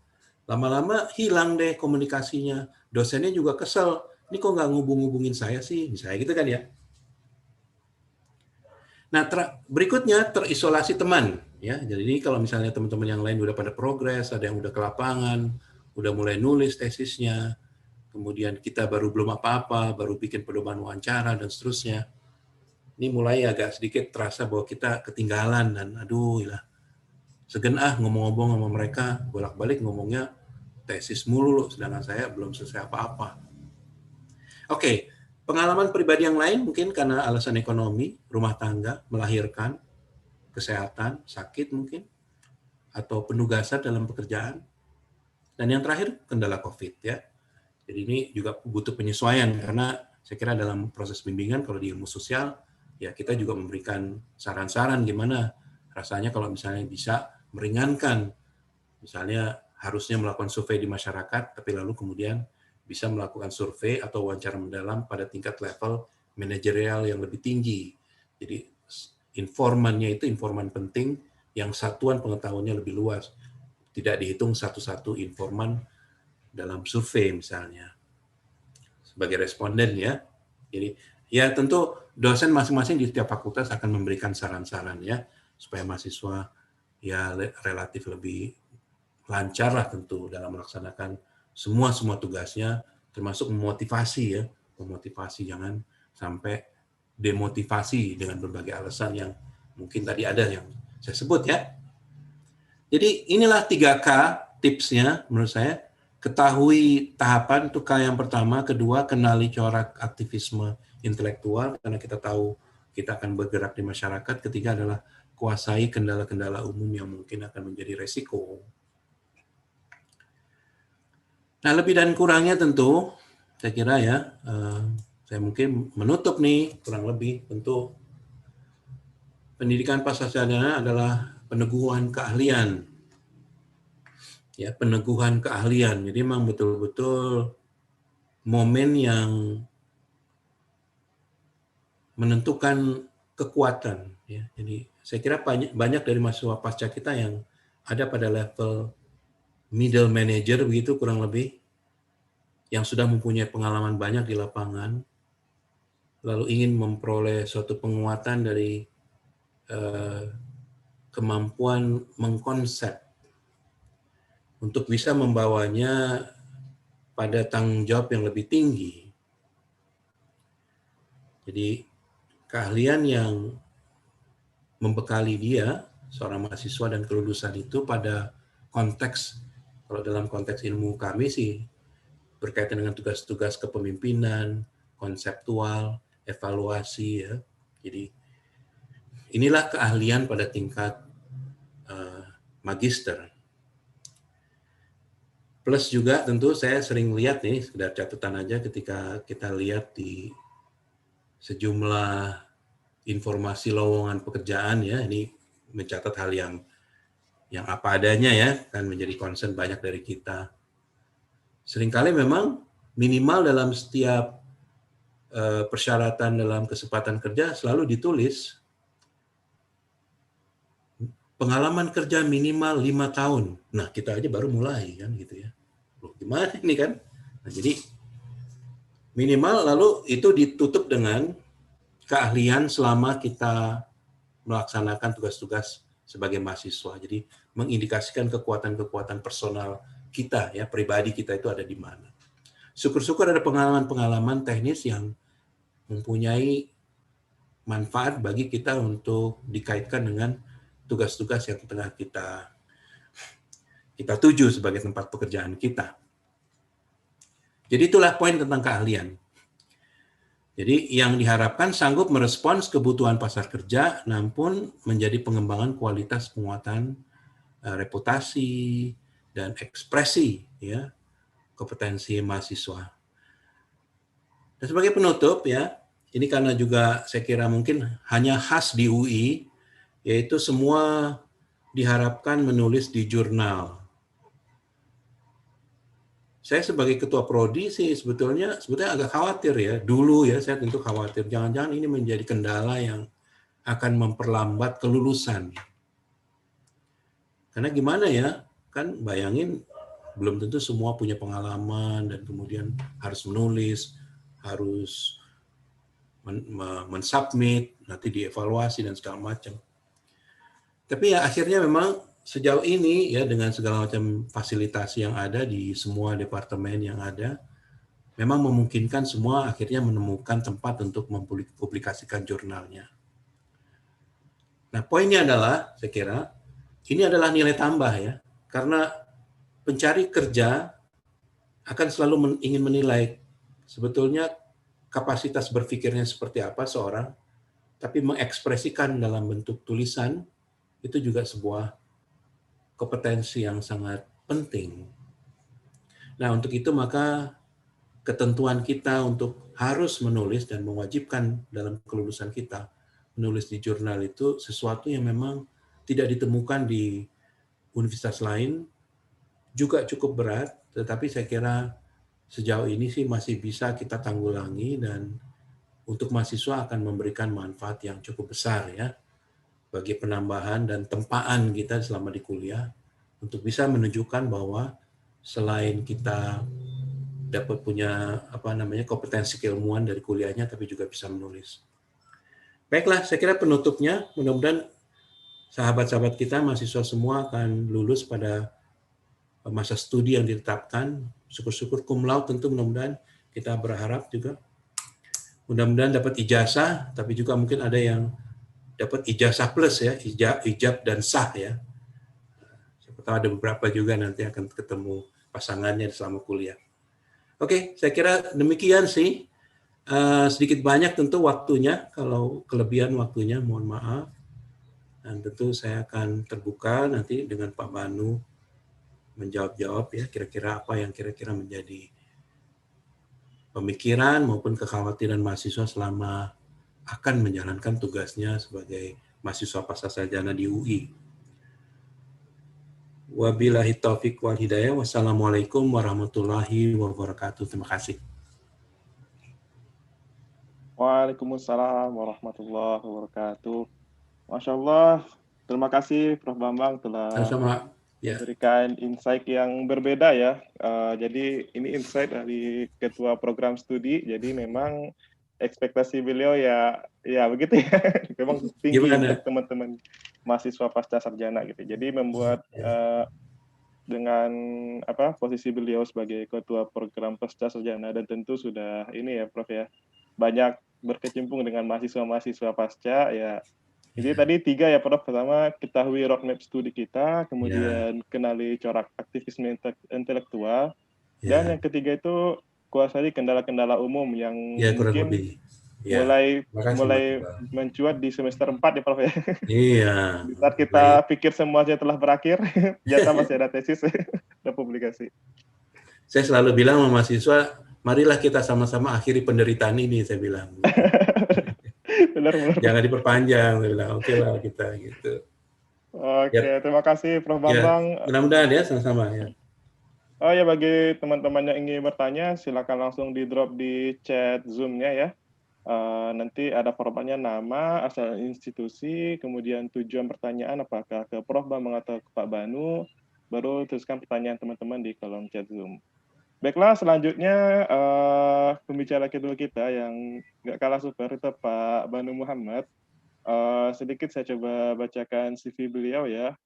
Lama-lama hilang deh komunikasinya. Dosennya juga kesel. Ini kok nggak ngubung-ngubungin saya sih, misalnya gitu kan ya. Nah, berikutnya terisolasi teman. Ya, jadi ini kalau misalnya teman-teman yang lain udah pada progres, ada yang udah ke lapangan, udah mulai nulis tesisnya, kemudian kita baru belum apa-apa, baru bikin pedoman wawancara dan seterusnya. Ini mulai agak sedikit terasa bahwa kita ketinggalan dan aduh lah, segen ngomong-ngomong sama mereka, bolak-balik ngomongnya tesis mulu loh, sedangkan saya belum selesai apa-apa. Oke, pengalaman pribadi yang lain mungkin karena alasan ekonomi, rumah tangga, melahirkan, kesehatan, sakit mungkin, atau penugasan dalam pekerjaan. Dan yang terakhir, kendala COVID ya. Jadi ini juga butuh penyesuaian karena saya kira dalam proses bimbingan kalau di ilmu sosial, ya kita juga memberikan saran-saran gimana rasanya kalau misalnya bisa meringankan. Misalnya harusnya melakukan survei di masyarakat, tapi lalu kemudian bisa melakukan survei atau wawancara mendalam pada tingkat level manajerial yang lebih tinggi. Jadi informannya itu informan penting yang satuan pengetahuannya lebih luas. Tidak dihitung satu-satu informan dalam survei misalnya. Sebagai responden ya. Jadi ya tentu dosen masing-masing di setiap fakultas akan memberikan saran-saran ya supaya mahasiswa ya relatif lebih lancar lah tentu dalam melaksanakan semua tugasnya, termasuk memotivasi ya, memotivasi jangan sampai demotivasi dengan berbagai alasan yang mungkin tadi ada yang saya sebut ya. Jadi inilah 3K tipsnya menurut saya. Ketahui tahapan itu K yang pertama, kedua kenali corak aktivisme intelektual karena kita tahu kita akan bergerak di masyarakat, ketiga adalah kuasai kendala-kendala umum yang mungkin akan menjadi resiko. Nah, lebih dan kurangnya tentu saya kira ya, saya mungkin menutup nih kurang lebih tentu pendidikan pascasarjana adalah peneguhan keahlian. Ya, peneguhan keahlian. Jadi memang betul-betul momen yang menentukan kekuatan. Ya. Jadi saya kira banyak dari mahasiswa pasca kita yang ada pada level middle manager begitu kurang lebih, yang sudah mempunyai pengalaman banyak di lapangan, lalu ingin memperoleh suatu penguatan dari kemampuan mengkonsep untuk bisa membawanya pada tanggung jawab yang lebih tinggi. Jadi keahlian yang membekali dia, seorang mahasiswa dan kelulusan itu pada konteks, kalau dalam konteks ilmu kami sih, berkaitan dengan tugas-tugas kepemimpinan, konseptual, evaluasi ya. Jadi inilah keahlian pada tingkat magister. Plus juga tentu saya sering lihat nih, sekedar catatan aja ketika kita lihat di sejumlah informasi lowongan pekerjaan ya, ini mencatat hal yang apa adanya ya, kan menjadi concern banyak dari kita. Seringkali memang minimal dalam setiap persyaratan dalam kesempatan kerja selalu ditulis pengalaman kerja minimal 5 tahun. Nah, kita aja baru mulai kan gitu ya. Loh, gimana ini kan? Nah, jadi minimal lalu itu ditutup dengan keahlian selama kita melaksanakan tugas-tugas sebagai mahasiswa. Jadi mengindikasikan kekuatan-kekuatan personal kita ya, pribadi kita itu ada di mana. Syukur-syukur ada pengalaman-pengalaman teknis yang mempunyai manfaat bagi kita untuk dikaitkan dengan tugas-tugas yang tengah kita tuju sebagai tempat pekerjaan kita. Jadi itulah poin tentang keahlian. Jadi yang diharapkan sanggup merespons kebutuhan pasar kerja, namun menjadi pengembangan kualitas penguatan reputasi dan ekspresi ya kompetensi mahasiswa. Dan sebagai penutup ya, ini karena juga saya kira mungkin hanya khas di UI, yaitu semua diharapkan menulis di jurnal. Saya sebagai ketua prodi sih sebetulnya agak khawatir ya. Dulu ya saya tentu khawatir jangan-jangan ini menjadi kendala yang akan memperlambat kelulusan. Karena gimana ya? Kan bayangin belum tentu semua punya pengalaman dan kemudian harus menulis, harus mensubmit, nanti dievaluasi dan segala macam. Tapi ya akhirnya memang sejauh ini ya dengan segala macam fasilitasi yang ada di semua departemen yang ada, memang memungkinkan semua akhirnya menemukan tempat untuk mempublikasikan jurnalnya. Nah, poinnya adalah, saya kira, ini adalah nilai tambah ya, karena pencari kerja akan selalu ingin menilai sebetulnya kapasitas berpikirnya seperti apa seorang, tapi mengekspresikan dalam bentuk tulisan itu juga sebuah kompetensi yang sangat penting. Nah, untuk itu maka ketentuan kita untuk harus menulis dan mewajibkan dalam kelulusan kita menulis di jurnal itu sesuatu yang memang tidak ditemukan di universitas lain, juga cukup berat, tetapi saya kira sejauh ini sih masih bisa kita tanggulangi dan untuk mahasiswa akan memberikan manfaat yang cukup besar ya bagi penambahan dan tempaan kita selama di kuliah untuk bisa menunjukkan bahwa selain kita dapat punya kompetensi keilmuan dari kuliahnya tapi juga bisa menulis. Baiklah, saya kira penutupnya mudah-mudahan sahabat-sahabat kita mahasiswa semua akan lulus pada masa studi yang ditetapkan. Syukur-syukur cum laude tentu mudah-mudahan kita berharap juga. Mudah-mudahan dapat ijazah, tapi juga mungkin ada yang dapat ijazah plus ya, ijab dan sah ya. Siapa tahu ada beberapa juga nanti akan ketemu pasangannya selama kuliah. Oke, saya kira demikian sih. Sedikit banyak tentu waktunya, kalau kelebihan waktunya mohon maaf. Dan tentu saya akan terbuka nanti dengan Pak Banu menjawab-jawab ya kira-kira apa yang kira-kira menjadi pemikiran maupun kekhawatiran mahasiswa selama akan menjalankan tugasnya sebagai mahasiswa pascasarjana di UI. Wabillahi taufiq wal hidayah. Wassalamualaikum warahmatullahi wabarakatuh. Terima kasih. Waalaikumsalam warahmatullahi wabarakatuh. Masya Allah, terima kasih Prof. Bambang telah Sama-sama. Ya. memberikan insight yang berbeda ya. Jadi ini insight dari Ketua Program Studi. Jadi memang ekspektasi beliau ya begitu ya. Memang tinggi untuk teman-teman mahasiswa pasca sarjana gitu. Jadi membuat dengan posisi beliau sebagai Ketua Program Pasca Sarjana dan tentu sudah ini ya Prof ya banyak berkecimpung dengan mahasiswa-mahasiswa pasca ya. Jadi tadi 3 ya Prof. Pertama, ketahui roadmap studi kita, kemudian kenali corak aktivisme intelektual, dan yang ketiga itu kuasai kendala-kendala umum yang mungkin mulai mencuat di semester 4 ya Prof ya. Iya. Saat kita pikir semuanya telah berakhir, ternyata masih ada tesis dan publikasi. Saya selalu bilang sama mahasiswa, marilah kita sama-sama akhiri penderitaan ini, saya bilang. Benar. Jangan diperpanjang, saya bilang. Oke lah kita gitu. Oke, terima kasih Prof. Bambang. Ya, mudah-mudahan ya sama-sama ya. Oh ya, bagi teman-teman yang ingin bertanya, silakan langsung di drop di chat Zoom-nya ya. Nanti ada formatnya nama, asal institusi, kemudian tujuan pertanyaan apakah ke Prof. Bambang atau ke Pak Banu, baru tuliskan pertanyaan teman-teman di kolom chat Zoom. Baiklah, selanjutnya pembicara kedua kita yang nggak kalah super itu Pak Banu Muhammad. Sedikit saya coba bacakan CV beliau ya.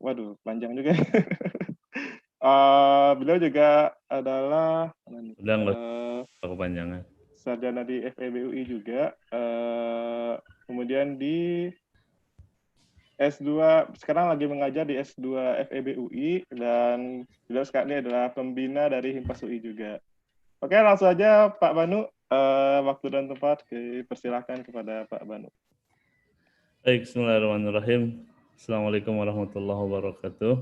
Waduh, panjang juga. Beliau juga adalah kepanjangan. Sarjana di FEB UI juga. Kemudian di S2, sekarang lagi mengajar di S2 FEB UI, dan beliau sekarang ini adalah pembina dari Himpas UI juga. Oke, langsung aja Pak Banu, waktu dan tempat dipersilakan kepada Pak Banu. Baik, bismillahirrahmanirrahim. Assalamualaikum warahmatullahi wabarakatuh.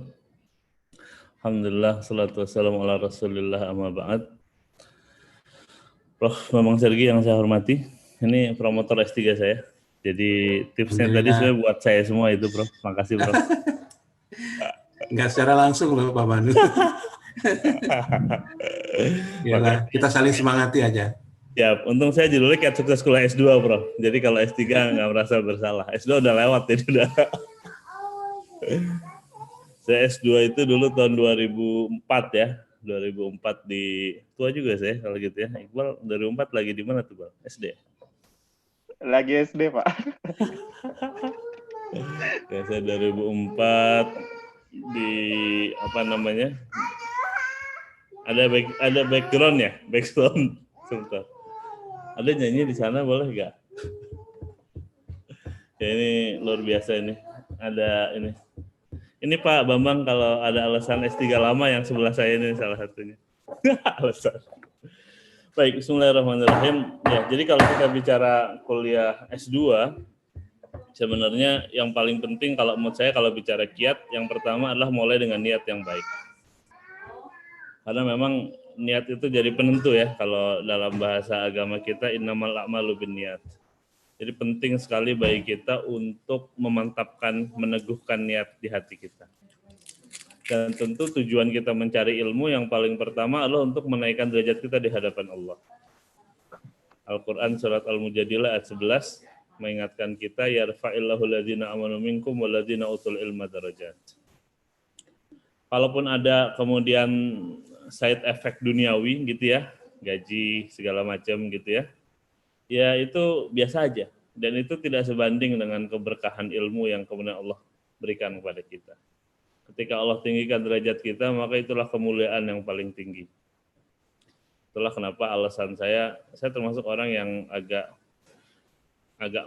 Alhamdulillah, salatu wassalamu ala rasulillah amma ba'd. Prof. Bambang Sergi yang saya hormati, ini promotor S3 saya. Jadi tipsnya tadi sebenarnya buat saya semua itu, Prof. Makasih, Prof. Enggak secara langsung loh, Pak Banu. Yalah, kita saling semangati aja. Ya, untung saya judulnya Kiat Sukses Kuliah S2, Prof. Jadi kalau S3 nggak merasa bersalah. S2 udah lewat, jadi udah. Saya S2 itu dulu tahun 2004 ya. 2004 di tua juga saya kalau gitu ya. Iqbal 2004 lagi di mana tuh, Bang? SD? Lagi SD, Pak. Ya, saya 2004 di Ada background ya, background. Sebentar. Ada nyanyi di sana boleh nggak? Ya ini luar biasa ini. Ada ini. Ini Pak Bambang kalau ada alasan S3 lama yang sebelah saya ini salah satunya. Alasan. Baik, bismillahirrahmanirrahim. Ya, jadi kalau kita bicara kuliah S2, sebenarnya yang paling penting kalau menurut saya kalau bicara kiat, yang pertama adalah mulai dengan niat yang baik. Karena memang niat itu jadi penentu ya, kalau dalam bahasa agama kita innamal a'malu binniyat. Jadi penting sekali bagi kita untuk memantapkan, meneguhkan niat di hati kita. Dan tentu tujuan kita mencari ilmu yang paling pertama adalah untuk menaikkan derajat kita di hadapan Allah. Al-Quran surat Al-Mujadilah ayat 11 mengingatkan kita, yarfa'illahu alladzina amanu minkum walladzina utul ilma darajat. Kalaupun ada kemudian side effect duniawi gitu ya, gaji segala macam gitu ya, ya itu biasa aja. Dan itu tidak sebanding dengan keberkahan ilmu yang kemudian Allah berikan kepada kita. Ketika Allah tinggikan derajat kita, maka itulah kemuliaan yang paling tinggi. Itulah kenapa alasan saya termasuk orang yang agak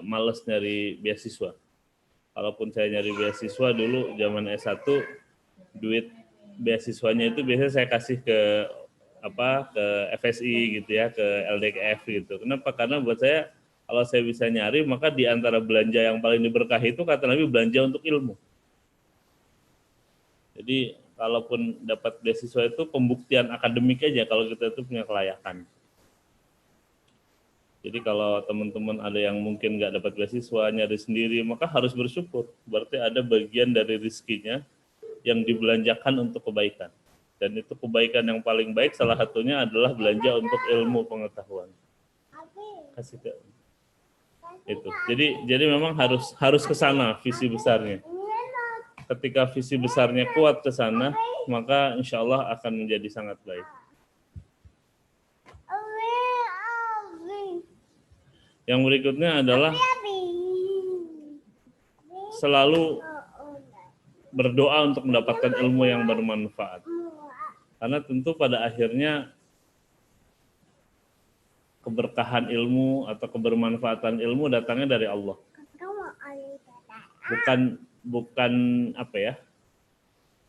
malas nyari beasiswa. Kalaupun saya nyari beasiswa dulu zaman S1, duit beasiswanya itu biasanya saya kasih ke FSI gitu ya, ke LDKF gitu. Kenapa? Karena buat saya kalau saya bisa nyari, maka di antara belanja yang paling diberkahi itu kata Nabi belanja untuk ilmu. Jadi kalaupun dapat beasiswa itu pembuktian akademik aja kalau kita itu punya kelayakan. Jadi kalau teman-teman ada yang mungkin nggak dapat beasiswa, nyari sendiri, maka harus bersyukur. Berarti ada bagian dari rezekinya yang dibelanjakan untuk kebaikan. Dan itu kebaikan yang paling baik salah satunya adalah belanja untuk ilmu pengetahuan. Kasih ke itu. Jadi memang harus ke sana visi besarnya. Ketika visi besarnya kuat ke sana, maka insya Allah akan menjadi sangat baik. Yang berikutnya adalah selalu berdoa untuk mendapatkan ilmu yang bermanfaat. Karena tentu pada akhirnya keberkahan ilmu atau kebermanfaatan ilmu datangnya dari Allah. Bukan apa ya?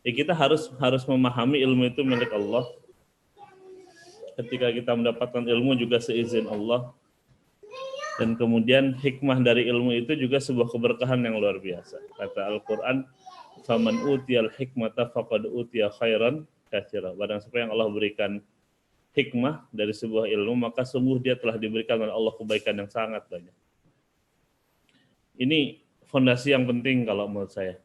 Ya kita harus memahami ilmu itu milik Allah. Ketika kita mendapatkan ilmu juga seizin Allah. Dan kemudian hikmah dari ilmu itu juga sebuah keberkahan yang luar biasa. Kata Al-Quran, "Faman utiyal hikmata faqad utiya khairan katsira." Barang siapa yang Allah berikan hikmah dari sebuah ilmu, maka sungguh dia telah diberikan oleh Allah kebaikan yang sangat banyak. Ini fondasi yang penting kalau menurut saya.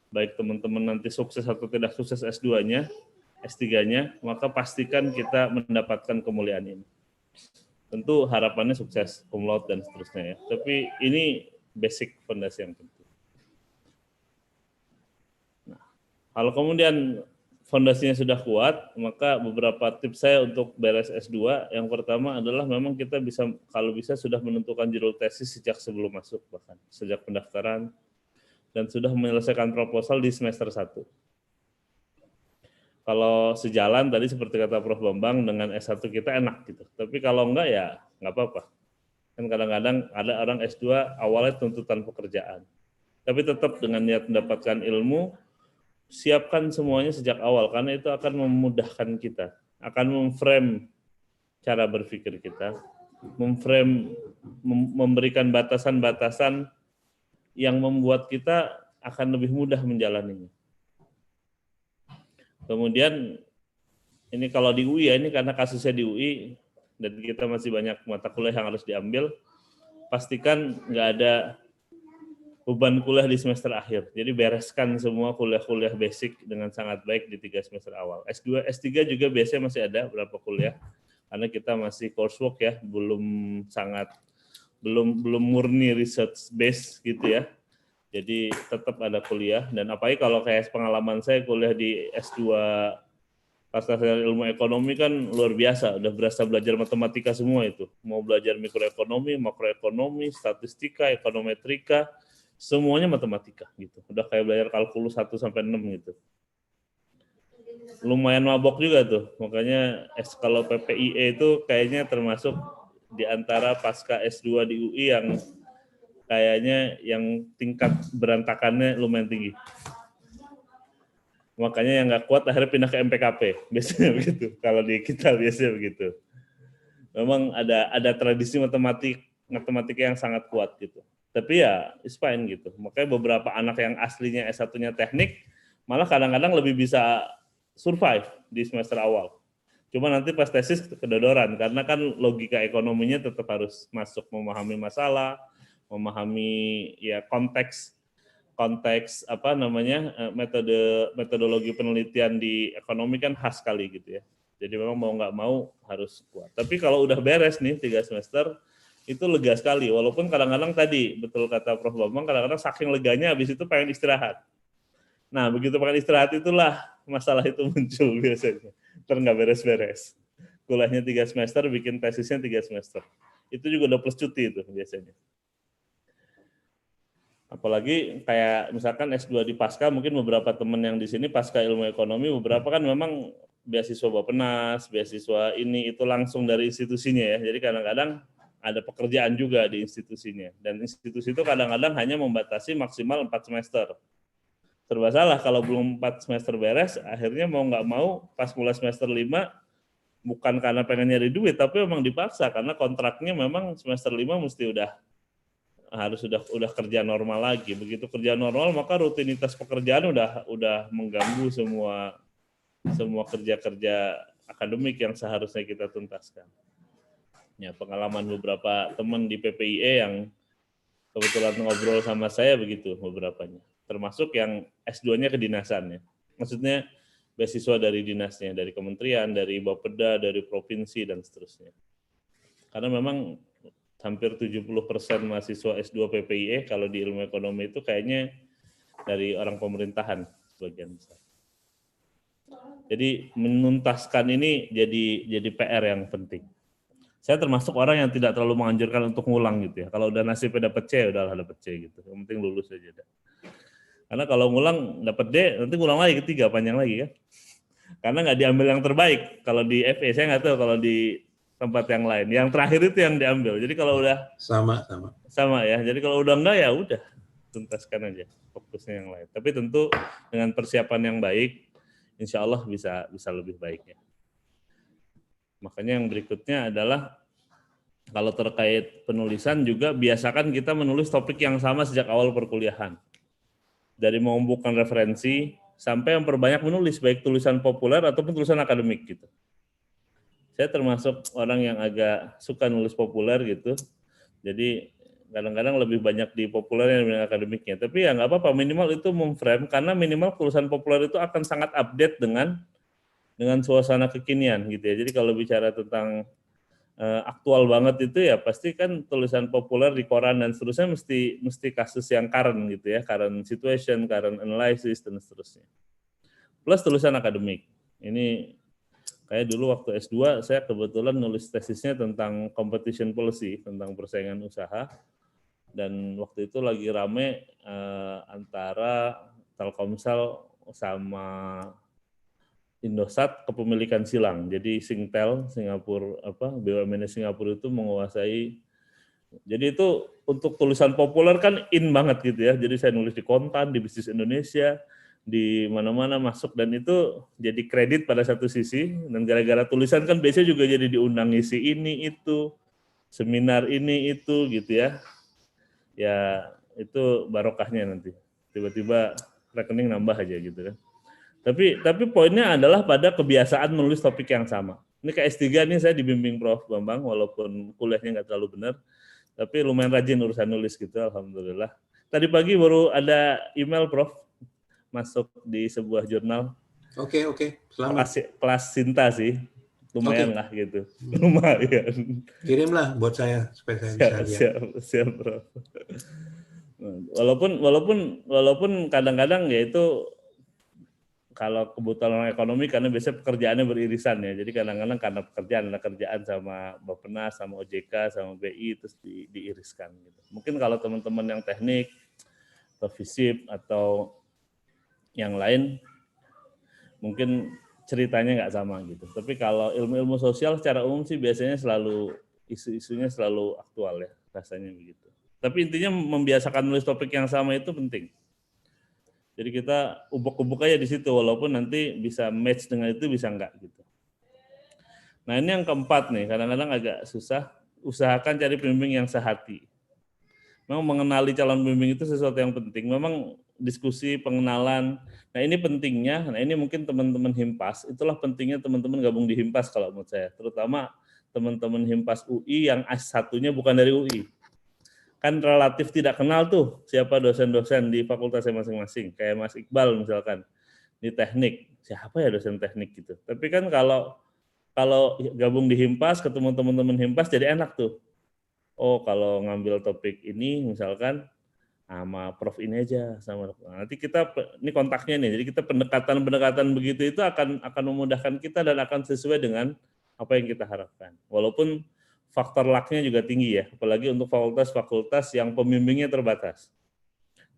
Baik teman-teman nanti sukses atau tidak sukses S2-nya, S3-nya, maka pastikan kita mendapatkan kemuliaan ini. Tentu harapannya sukses, cum laude dan seterusnya ya. Tapi ini basic fondasi yang penting. Nah, kalau kemudian fondasinya sudah kuat, maka beberapa tips saya untuk beres S2, yang pertama adalah memang kita bisa, kalau bisa sudah menentukan judul tesis sejak sebelum masuk, bahkan sejak pendaftaran, dan sudah menyelesaikan proposal di semester 1. Kalau sejalan tadi seperti kata Prof. Bambang, dengan S1 kita enak gitu. Tapi kalau enggak ya nggak apa-apa. Kan kadang-kadang ada orang S2 awalnya tuntutan pekerjaan. Tapi tetap dengan niat mendapatkan ilmu, siapkan semuanya sejak awal, karena itu akan memudahkan kita, akan memframe cara berpikir kita, memberikan batasan-batasan yang membuat kita akan lebih mudah menjalaninya. Kemudian ini kalau di UI ya, ini karena kasusnya di UI dan kita masih banyak mata kuliah yang harus diambil, pastikan nggak ada beban kuliah di semester akhir. Jadi bereskan semua kuliah-kuliah basic dengan sangat baik di 3 semester awal. S2, S3 juga biasanya masih ada beberapa kuliah karena kita masih coursework ya, belum murni research base gitu ya. Jadi tetap ada kuliah, dan apalagi kalau kayak pengalaman saya kuliah di S2 Pasca ilmu ekonomi kan luar biasa, udah berasa belajar matematika semua itu. Mau belajar mikroekonomi, makroekonomi, statistika, ekonometrika, semuanya matematika gitu. Udah kayak belajar kalkulus 1 sampai 6 gitu. lumayan mabok juga tuh. Makanya kalau PPIE itu kayaknya termasuk di antara pasca S2 di UI yang kayaknya yang tingkat berantakannya lumayan tinggi. Makanya yang nggak kuat akhirnya pindah ke MPKP. Biasanya begitu. Kalau di kita biasanya begitu. Memang ada tradisi matematika yang sangat kuat gitu. Tapi ya it's fine gitu. Makanya beberapa anak yang aslinya S1-nya teknik malah kadang-kadang lebih bisa survive di semester awal. Cuma nanti pas tesis kedodoran karena kan logika ekonominya tetap harus masuk, memahami masalah, memahami ya konteks apa namanya metodologi penelitian di ekonomi kan khas sekali gitu ya. Jadi memang mau nggak mau harus kuat. Tapi kalau udah beres nih 3 semester itu lega sekali. Walaupun kadang-kadang tadi betul kata Prof Bambang, kadang-kadang saking leganya habis itu pengen istirahat. Nah begitu pengen istirahat itulah masalah itu muncul biasanya. Terus nggak beres-beres. Kuliahnya 3 semester, bikin tesisnya 3 semester. Itu juga udah plus cuti itu biasanya. Apalagi kayak misalkan S2 di Pasca, mungkin beberapa teman yang di sini Pasca ilmu ekonomi, beberapa kan memang beasiswa Bappenas, beasiswa ini itu langsung dari institusinya ya. Jadi kadang-kadang ada pekerjaan juga di institusinya. Dan institusi itu kadang-kadang hanya membatasi maksimal 4 semester. Serba salah kalau belum 4 semester beres, akhirnya mau nggak mau pas mulai semester 5, bukan karena pengen nyari duit, tapi memang dipaksa karena kontraknya memang semester 5 mesti harus udah kerja normal lagi. Begitu kerja normal maka rutinitas pekerjaan udah mengganggu semua kerja-kerja akademik yang seharusnya kita tuntaskan. Ya, pengalaman beberapa teman di PPIE yang kebetulan ngobrol sama saya begitu beberapanya. Termasuk yang S2-nya kedinasan ya. Maksudnya beasiswa dari dinasnya, dari kementerian, dari Bapeda, dari provinsi dan seterusnya. Karena memang hampir 70% mahasiswa S2 PPIE kalau di ilmu ekonomi itu kayaknya dari orang pemerintahan sebagian besar. Jadi menuntaskan ini jadi PR yang penting. Saya termasuk orang yang tidak terlalu menganjurkan untuk ngulang gitu ya. Kalau udah nasibnya dapat C, udahlah dapat C gitu. Yang penting lulus aja dah. Karena kalau ngulang dapat D, nanti ngulang lagi ketiga, panjang lagi kan. Karena nggak diambil yang terbaik. Kalau di FE, saya nggak tahu kalau di tempat yang lain. Yang terakhir itu yang diambil. Jadi kalau udah sama ya. Jadi kalau udah enggak ya udah tuntaskan aja, fokusnya yang lain. Tapi tentu dengan persiapan yang baik, insya Allah bisa lebih baik ya. Makanya yang berikutnya adalah kalau terkait penulisan juga biasakan kita menulis topik yang sama sejak awal perkuliahan. Dari mengumpulkan referensi sampai memperbanyak menulis baik tulisan populer ataupun tulisan akademik gitu. Saya termasuk orang yang agak suka nulis populer gitu. Jadi kadang-kadang lebih banyak di populer dibanding akademiknya. Tapi ya nggak apa-apa, minimal itu memframe karena minimal tulisan populer itu akan sangat update dengan suasana kekinian gitu ya. Jadi kalau bicara tentang aktual banget itu ya pasti kan tulisan populer di koran dan seterusnya mesti kasus yang current gitu ya, current situation, current analysis dan seterusnya. Plus tulisan akademik. Ini kayak dulu waktu S2 saya kebetulan nulis tesisnya tentang competition policy, tentang persaingan usaha. Dan waktu itu lagi rame antara Telkomsel sama Indosat kepemilikan silang. Jadi Singtel Singapura BUMN Singapura itu menguasai. Jadi itu untuk tulisan populer kan in banget gitu ya. Jadi saya nulis di Kontan, di Bisnis Indonesia, di mana-mana masuk dan itu jadi kredit pada satu sisi dan gara-gara tulisan kan biasanya juga jadi diundang ngisi ini itu, seminar ini itu gitu ya. Ya itu barokahnya nanti. Tiba-tiba rekening nambah aja gitu kan. Tapi poinnya adalah pada kebiasaan menulis topik yang sama. Ini ke S3 nih saya dibimbing Prof Bambang, walaupun kuliahnya nggak terlalu benar, tapi lumayan rajin urusan nulis gitu, alhamdulillah. Tadi pagi baru ada email Prof masuk di sebuah jurnal. Oke, selamat. Kelas Sinta sih, lumayan lah gitu, lumayan. Kirimlah buat saya supaya saya bisa lihat. Siap Prof. Walaupun kadang-kadang ya itu kalau kebutuhan ekonomi karena biasanya pekerjaannya beririsan ya. Jadi kadang-kadang karena ada kerjaan sama Bappenas, sama OJK, sama BI terus diiriskan gitu. Mungkin kalau teman-teman yang teknik atau FISIP atau yang lain mungkin ceritanya nggak sama gitu. Tapi kalau ilmu-ilmu sosial secara umum sih biasanya selalu isu-isunya selalu aktual ya, rasanya begitu. Tapi intinya membiasakan nulis topik yang sama itu penting. Jadi kita ubuk-ubuk aja di situ, walaupun nanti bisa match dengan itu bisa enggak gitu. Nah ini yang keempat nih, kadang-kadang agak susah. Usahakan cari pembimbing yang sehati. Memang mengenali calon pembimbing itu sesuatu yang penting. Memang diskusi, pengenalan. Nah ini pentingnya, nah ini mungkin teman-teman Himpas, itulah pentingnya teman-teman gabung di Himpas kalau menurut saya. Terutama teman-teman Himpas UI yang S1-nya bukan dari UI. Kan relatif tidak kenal tuh siapa dosen-dosen di fakultasnya masing-masing. Kayak Mas Iqbal misalkan, di teknik. Siapa ya dosen teknik gitu. Tapi kan kalau gabung di Himpas, ketemu teman-teman Himpas jadi enak tuh. Oh, kalau ngambil topik ini misalkan sama prof ini aja sama nanti kita ini kontaknya nih. Jadi kita pendekatan begitu itu akan memudahkan kita dan akan sesuai dengan apa yang kita harapkan. Walaupun faktor luck-nya juga tinggi ya, apalagi untuk fakultas-fakultas yang pembimbingnya terbatas.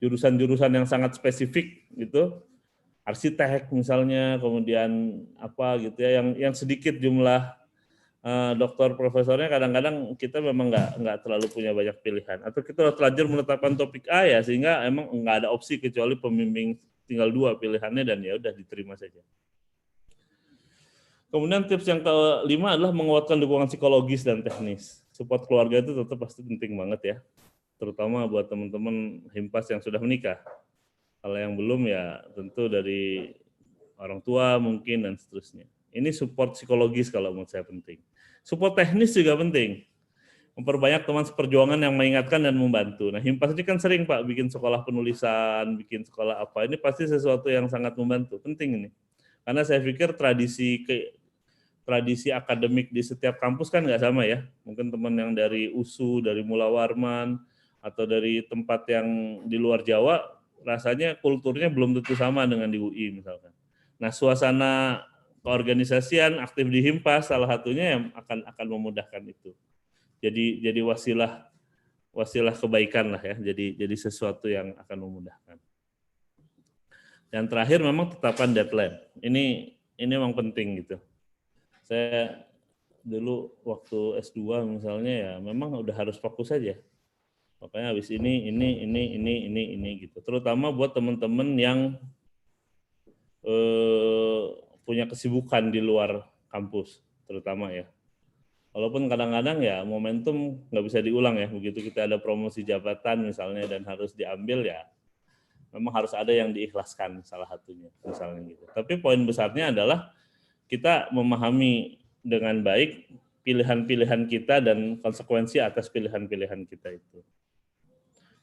Jurusan-jurusan yang sangat spesifik gitu, arsitek misalnya, kemudian apa gitu ya, yang sedikit jumlah doktor profesornya, kadang-kadang kita memang nggak terlalu punya banyak pilihan. Atau kita terlanjur menetapkan topik A ya, sehingga emang nggak ada opsi kecuali pembimbing tinggal 2 pilihannya dan ya udah diterima saja. Kemudian tips yang kelima adalah menguatkan dukungan psikologis dan teknis. Support keluarga itu tetap pasti penting banget ya, terutama buat teman-teman Himpas yang sudah menikah. Kalau yang belum ya tentu dari orang tua mungkin dan seterusnya. Ini support psikologis kalau menurut saya penting. Support teknis juga penting. Memperbanyak teman seperjuangan yang mengingatkan dan membantu. Nah, Himpas ini kan sering Pak bikin sekolah penulisan, bikin sekolah apa. Ini pasti sesuatu yang sangat membantu. Penting ini. Karena saya pikir tradisi akademik di setiap kampus kan nggak sama ya. Mungkin teman yang dari USU, dari Mula Warman, atau dari tempat yang di luar Jawa, rasanya kulturnya belum tentu sama dengan di UI misalkan. Nah, suasana keorganisasian aktif di Himpas salah satunya yang akan memudahkan itu. Jadi wasilah kebaikan lah ya. Jadi sesuatu yang akan memudahkan. Dan terakhir memang tetapkan deadline. Ini memang penting gitu. Saya dulu waktu S2 misalnya ya memang udah harus fokus saja. Makanya habis ini gitu. Terutama buat teman-teman yang punya kesibukan di luar kampus, terutama ya. Walaupun kadang-kadang ya momentum nggak bisa diulang ya. Begitu kita ada promosi jabatan misalnya dan harus diambil ya, memang harus ada yang diikhlaskan salah satunya misalnya gitu. Tapi poin besarnya adalah kita memahami dengan baik pilihan-pilihan kita dan konsekuensi atas pilihan-pilihan kita itu.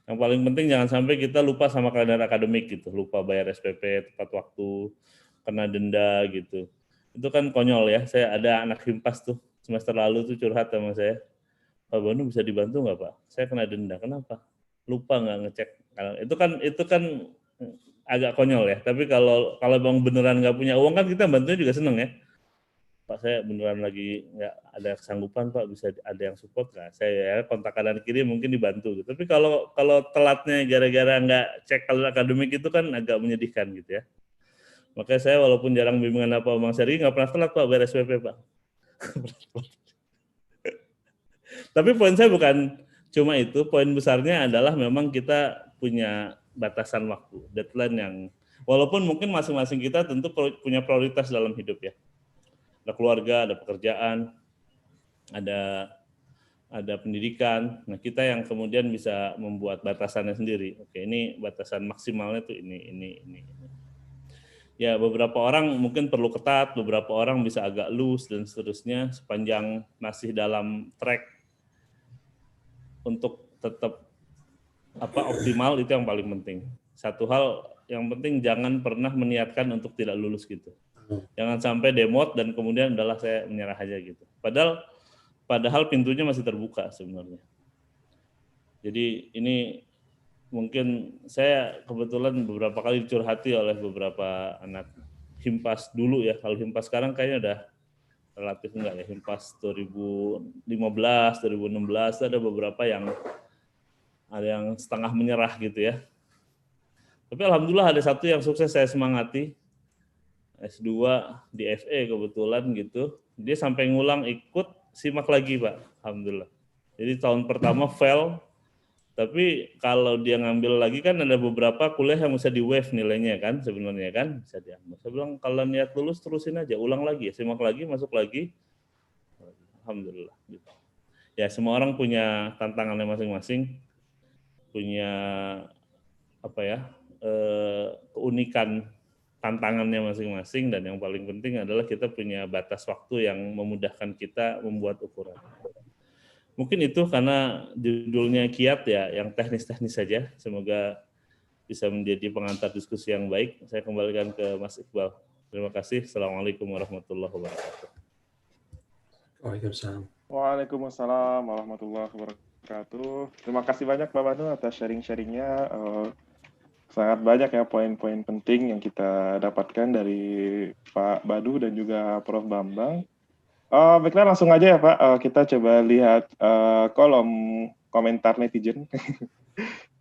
Yang paling penting jangan sampai kita lupa sama kalender akademik gitu, lupa bayar SPP tepat waktu, kena denda gitu. Itu kan konyol ya. Saya ada anak Himpas tuh semester lalu tuh curhat sama saya, Pak Banu bisa dibantu nggak Pak? Saya kena denda. Kenapa? Lupa nggak ngecek. Itu kan agak konyol ya. Tapi kalau bang beneran nggak punya uang kan kita bantunya juga seneng ya. Pak saya beneran lagi nggak ada kesanggupan Pak, bisa ada yang support nggak? Saya ya kontak kanan kiri mungkin dibantu gitu. Tapi kalau telatnya gara-gara nggak cek kalender akademik itu kan agak menyedihkan gitu ya. Makanya saya walaupun jarang bimbingan apa Bang Seri nggak pernah telat Pak bayar SPP Pak. Tapi poin saya bukan cuma itu, poin besarnya adalah memang kita punya batasan waktu, deadline yang walaupun mungkin masing-masing kita tentu punya prioritas dalam hidup ya. Ada keluarga, ada pekerjaan, ada pendidikan. Nah, kita yang kemudian bisa membuat batasannya sendiri. Oke, ini batasan maksimalnya tuh ini. Ya, beberapa orang mungkin perlu ketat, beberapa orang bisa agak loose dan seterusnya, sepanjang masih dalam track untuk tetap optimal itu yang paling penting. Satu hal yang penting jangan pernah meniatkan untuk tidak lulus gitu. Jangan sampai demot dan kemudian adalah saya menyerah aja gitu. Padahal pintunya masih terbuka sebenarnya. Jadi ini mungkin saya kebetulan beberapa kali dicurhati oleh beberapa anak Himpas dulu ya. Kalau Himpas sekarang kayaknya udah relatif enggak ya. Himpas 2015, 2016 ada beberapa yang setengah menyerah gitu ya. Tapi alhamdulillah ada satu yang sukses saya semangati. S2 di FE kebetulan gitu. Dia sampai ngulang ikut simak lagi, Pak. Alhamdulillah. Jadi tahun pertama fail, tapi kalau dia ngambil lagi kan ada beberapa kuliah yang bisa di waive nilainya kan sebenarnya kan, bisa diambil. Saya bilang kalau niat lulus terusin aja, ulang lagi, simak lagi, masuk lagi. Alhamdulillah gitu. Ya semua orang punya tantangannya masing-masing, punya apa ya, keunikan tantangannya masing-masing, dan yang paling penting adalah kita punya batas waktu yang memudahkan kita membuat ukuran. Mungkin itu karena judulnya kiat ya, yang teknis-teknis saja. Semoga bisa menjadi pengantar diskusi yang baik. Saya kembalikan ke Mas Iqbal. Terima kasih. Assalamualaikum warahmatullahi wabarakatuh. Waalaikumsalam. Waalaikumsalam warahmatullahi wabarakatuh. Terima kasih banyak Pak Banu atas sharing-sharingnya. Sangat banyak ya poin-poin penting yang kita dapatkan dari Pak Badu dan juga Prof. Bambang. Baiklah, langsung aja ya Pak. Kita coba lihat kolom komentar netizen.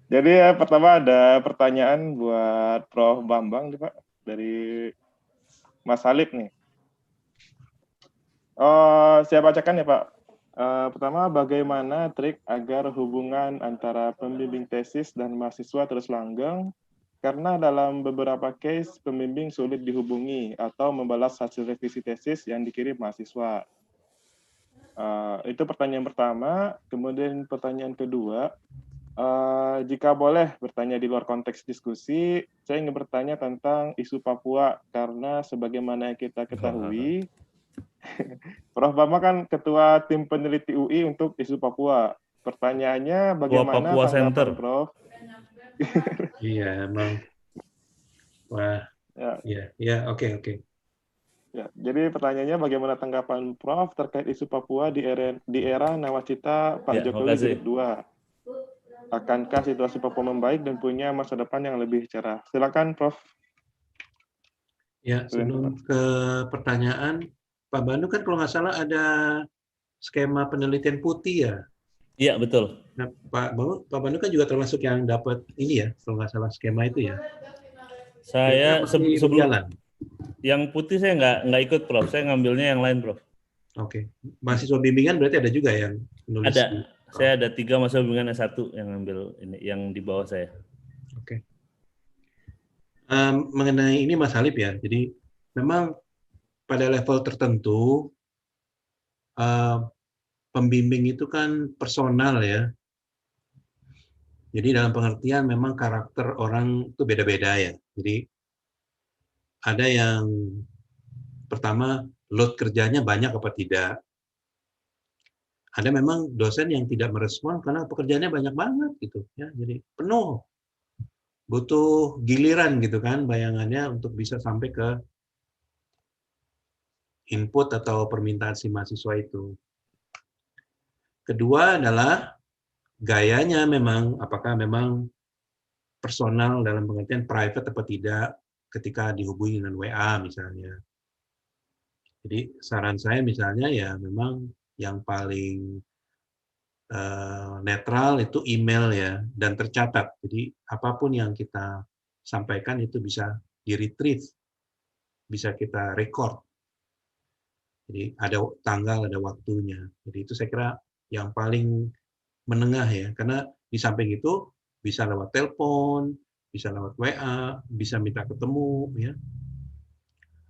Jadi ya, pertama ada pertanyaan buat Prof. Bambang nih Pak, dari Mas Halib nih. Saya bacakan ya Pak. Pertama, bagaimana trik agar hubungan antara pembimbing tesis dan mahasiswa terus langgeng? Karena dalam beberapa case, pembimbing sulit dihubungi atau membalas hasil revisi tesis yang dikirim mahasiswa. Itu pertanyaan pertama. Kemudian pertanyaan kedua, jika boleh bertanya di luar konteks diskusi, saya ingin bertanya tentang isu Papua, karena sebagaimana yang kita ketahui, Prof. Bambang kan ketua tim peneliti UI untuk isu Papua. Pertanyaannya bagaimana Papua tanggapan Center. Prof? Iya, emang. Wah, ya, oke. Ya, jadi pertanyaannya bagaimana tanggapan Prof terkait isu Papua di era nawacita Pak Jokowi jilid 2? Akankah situasi Papua membaik dan punya masa depan yang lebih cerah? Silakan Prof. Ya, sebelum ke pertanyaan, Pak Banu kan kalau nggak salah ada skema penelitian putih ya. Iya, betul. Nah, Pak Banu kan juga termasuk yang dapat ini ya, kalau nggak salah skema itu ya. Saya sebelum jalan. Yang putih saya nggak ikut, Prof. Saya ngambilnya yang lain, Prof. Oke. Mahasiswa bimbingan berarti ada juga yang menulis. Ada. Saya ada 3 mahasiswa bimbingan S1 yang ngambil ini, yang di bawah saya. Oke. Mengenai ini Mas Halib ya, jadi memang pada level tertentu pembimbing itu kan personal ya. Jadi dalam pengertian memang karakter orang itu beda-beda ya. Jadi ada yang pertama load kerjanya banyak apa tidak. Ada memang dosen yang tidak merespon karena pekerjaannya banyak banget gitu ya. Jadi penuh. Butuh giliran gitu kan bayangannya untuk bisa sampai ke input atau permintaan si mahasiswa itu. Kedua adalah gayanya memang, apakah memang personal dalam pengertian private atau tidak ketika dihubungi dengan WA misalnya. Jadi saran saya misalnya ya memang yang paling netral itu email ya, dan tercatat. Jadi apapun yang kita sampaikan itu bisa di-retrieve, bisa kita record. Jadi ada tanggal, ada waktunya. Jadi itu saya kira yang paling menengah ya, karena di samping itu bisa lewat telepon, bisa lewat WA, bisa minta ketemu ya.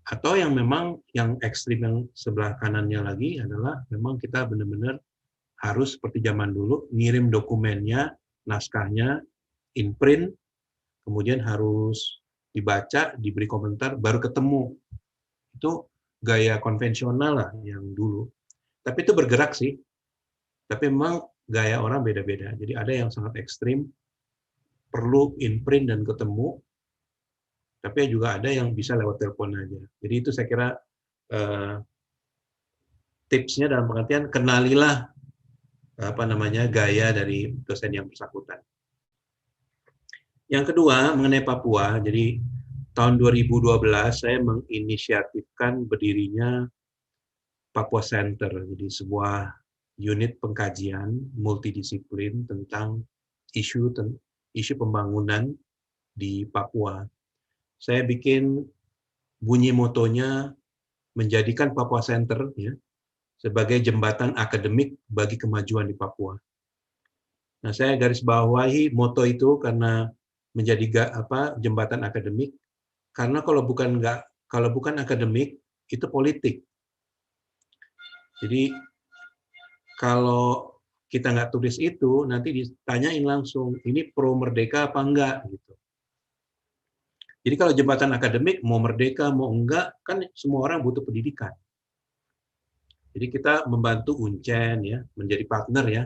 Atau yang memang yang ekstrim yang sebelah kanannya lagi adalah memang kita benar-benar harus seperti zaman dulu, ngirim dokumennya, naskahnya, in print, kemudian harus dibaca, diberi komentar, baru ketemu. Itu gaya konvensional lah yang dulu. Tapi itu bergerak sih. Tapi memang gaya orang beda-beda. Jadi ada yang sangat ekstrim, perlu in print dan ketemu, tapi juga ada yang bisa lewat telepon aja. Jadi itu saya kira tipsnya dalam pengertian kenalilah gaya dari dosen yang bersangkutan. Yang kedua mengenai Papua, jadi tahun 2012 saya menginisiatifkan berdirinya Papua Center, jadi sebuah unit pengkajian multidisiplin tentang isu pembangunan di Papua. Saya bikin bunyi motonya menjadikan Papua Center ya sebagai jembatan akademik bagi kemajuan di Papua. Nah, saya garis bawahi moto itu karena menjadi jembatan akademik, karena kalau bukan akademik itu politik. Jadi kalau kita nggak tulis itu, nanti ditanyain langsung, ini pro merdeka apa enggak gitu. Jadi kalau jembatan akademik mau merdeka mau enggak, kan semua orang butuh pendidikan. Jadi kita membantu Uncen ya menjadi partner ya,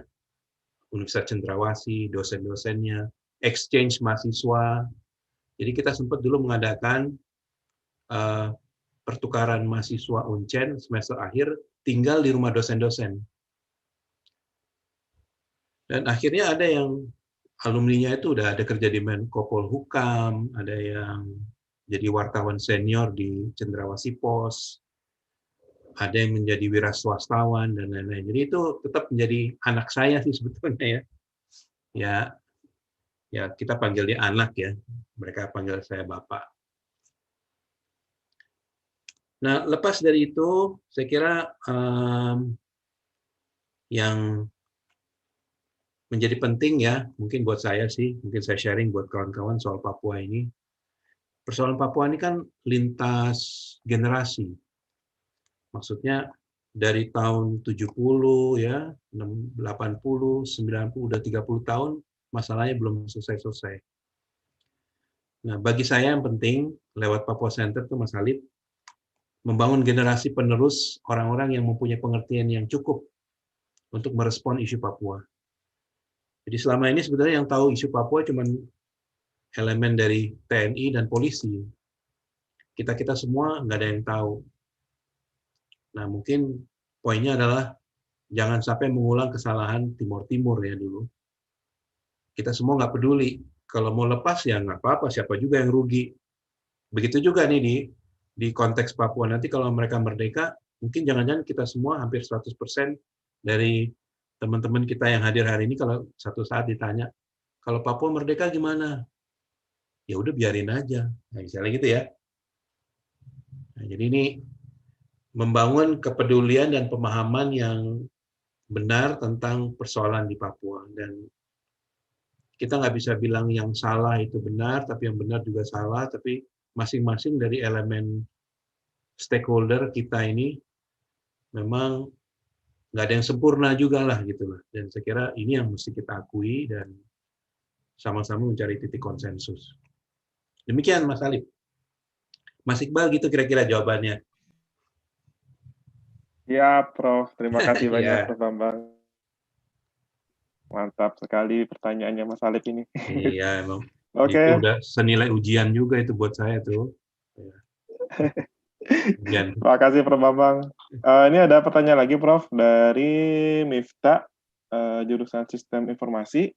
Universitas Cendrawasih, dosen-dosennya, exchange mahasiswa. Jadi kita sempat dulu mengadakan pertukaran mahasiswa Uncen semester akhir tinggal di rumah dosen-dosen. Dan akhirnya ada yang alumninya itu udah ada kerja di Menko Polhukam, ada yang jadi wartawan senior di Cendrawasih Pos, ada yang menjadi wira swastawan dan lain-lain. Jadi itu tetap menjadi anak saya sih sebetulnya ya. Ya kita panggil dia anak ya, mereka panggil saya bapak. Nah lepas dari itu, saya kira yang menjadi penting ya, mungkin buat saya sih, mungkin saya sharing buat kawan-kawan soal Papua ini. Persoalan Papua ini kan lintas generasi. Maksudnya dari tahun 70 ya, 80, 90 udah 30 tahun masalahnya belum selesai-selesai. Nah, bagi saya yang penting lewat Papua Center itu Mas Halid membangun generasi penerus orang-orang yang mempunyai pengertian yang cukup untuk merespon isu Papua. Jadi selama ini sebenarnya yang tahu isu Papua cuma elemen dari TNI dan polisi. Kita semua nggak ada yang tahu. Nah, mungkin poinnya adalah jangan sampai mengulang kesalahan Timur Timur ya dulu. Kita semua nggak peduli. Kalau mau lepas ya nggak apa-apa, siapa juga yang rugi. Begitu juga nih di konteks Papua. Nanti kalau mereka merdeka, mungkin jangan-jangan kita semua hampir 100% dari teman-teman kita yang hadir hari ini kalau satu saat ditanya, kalau Papua merdeka gimana? Ya udah biarin aja. Nah, misalnya gitu ya. Nah, jadi ini membangun kepedulian dan pemahaman yang benar tentang persoalan di Papua. Dan kita nggak bisa bilang yang salah itu benar, tapi yang benar juga salah, tapi masing-masing dari elemen stakeholder kita ini memang nggak ada yang sempurna juga lah gitu lah. Dan saya kira ini yang mesti kita akui dan sama-sama mencari titik konsensus. Demikian Mas Alif. Mas Iqbal gitu kira-kira jawabannya. Ya, Prof. Terima kasih Ya. banyak, Prof. Bambang. Mantap sekali pertanyaannya Mas Alif ini. Iya, emang. Oke. Itu udah senilai ujian juga itu buat saya tuh. Ujian. Terima kasih, Prof. Bambang. Ini ada pertanyaan lagi, Prof. Dari Miftah, jurusan Sistem Informasi.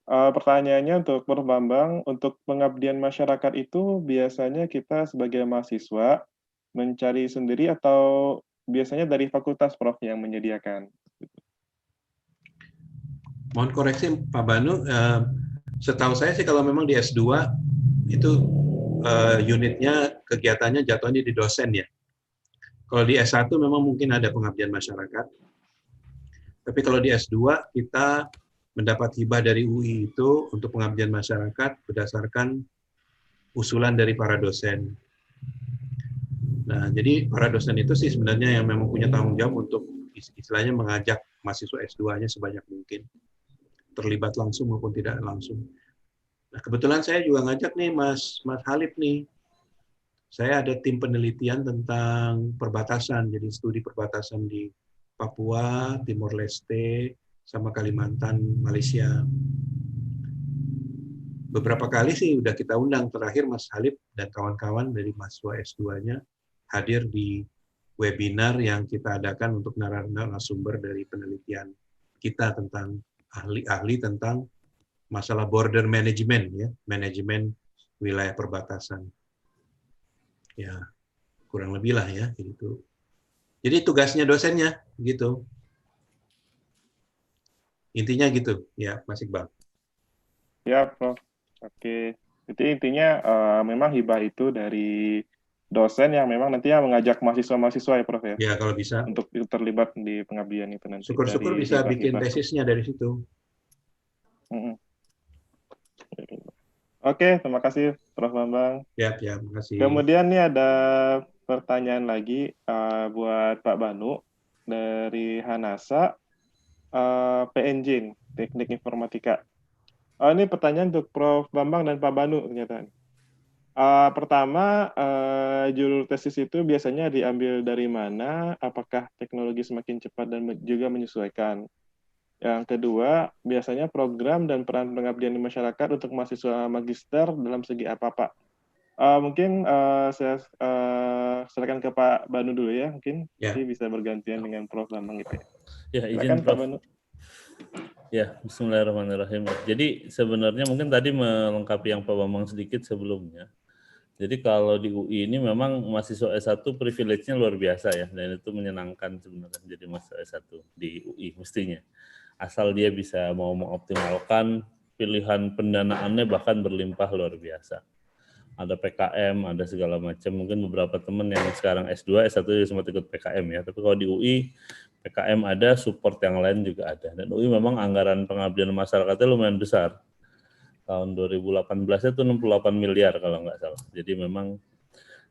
Pertanyaannya untuk Prof. Bambang, untuk pengabdian masyarakat itu biasanya kita sebagai mahasiswa mencari sendiri atau biasanya dari fakultas Prof yang menyediakan? Mohon koreksi Pak Banu, setahu saya sih kalau memang di S2 itu unitnya kegiatannya jatuhnya di dosen ya. Kalau di S1 memang mungkin ada pengabdian masyarakat. Tapi kalau di S2 kita mendapat hibah dari UI itu untuk pengabdian masyarakat berdasarkan usulan dari para dosen. Nah, jadi para dosen itu sih sebenarnya yang memang punya tanggung jawab untuk istilahnya mengajak mahasiswa S2-nya sebanyak mungkin. Terlibat langsung maupun tidak langsung. Nah, kebetulan saya juga ngajak nih Mas Halid nih. Saya ada tim penelitian tentang perbatasan, jadi studi perbatasan di Papua, Timor Leste, sama Kalimantan, Malaysia. Beberapa kali sih udah kita undang, terakhir Mas Halid dan kawan-kawan dari mahasiswa S2-nya hadir di webinar yang kita adakan untuk narasumber dari penelitian kita tentang ahli-ahli tentang masalah border management ya, manajemen wilayah perbatasan. Ya, kurang lebih lah ya gitu. Jadi tugasnya dosennya gitu. Intinya gitu ya, Mas Iqbal. Ya, Prof. Oke. Jadi intinya memang hibah itu dari dosen yang memang nantinya mengajak mahasiswa-mahasiswa ya Prof ya, Ya, kalau bisa. untuk terlibat di pengabdian itu nanti. Syukur-syukur dari bisa bikin hibah-hibah. tesisnya dari situ. Mm-mm. Oke, terima kasih Prof Bambang. Ya, terima kasih. Kemudian nih ada pertanyaan lagi buat Pak Banu dari Hanasa, PNJ, Teknik Informatika. Ini pertanyaan untuk Prof Bambang dan Pak Banu ternyata. Pertama, judul tesis itu biasanya diambil dari mana? Apakah teknologi semakin cepat dan juga menyesuaikan? Yang kedua, biasanya program dan peran pengabdian di masyarakat untuk mahasiswa magister dalam segi apa, Pak? Mungkin saya silakan ke Pak Banu dulu ya, mungkin Ya. nanti bisa bergantian dengan Prof Bambang gitu ya. Ya, izin Silakan Pak Prof. Banu. Ya, bismillahirrahmanirrahim. Jadi sebenarnya mungkin tadi melengkapi yang Pak Bambang sedikit sebelumnya. Jadi kalau di UI ini memang mahasiswa S1 privilege-nya luar biasa ya, dan itu menyenangkan sebenarnya jadi mahasiswa S1 di UI mestinya. Asal dia bisa mau mengoptimalkan pilihan pendanaannya bahkan berlimpah luar biasa. Ada PKM, ada segala macam. Mungkin beberapa teman yang sekarang S2, S1 sempat ikut PKM ya. Tapi kalau di UI, PKM ada, support yang lain juga ada. Dan UI memang anggaran pengabdian masyarakatnya lumayan besar. Tahun 2018 itu 68 miliar kalau nggak salah. Jadi memang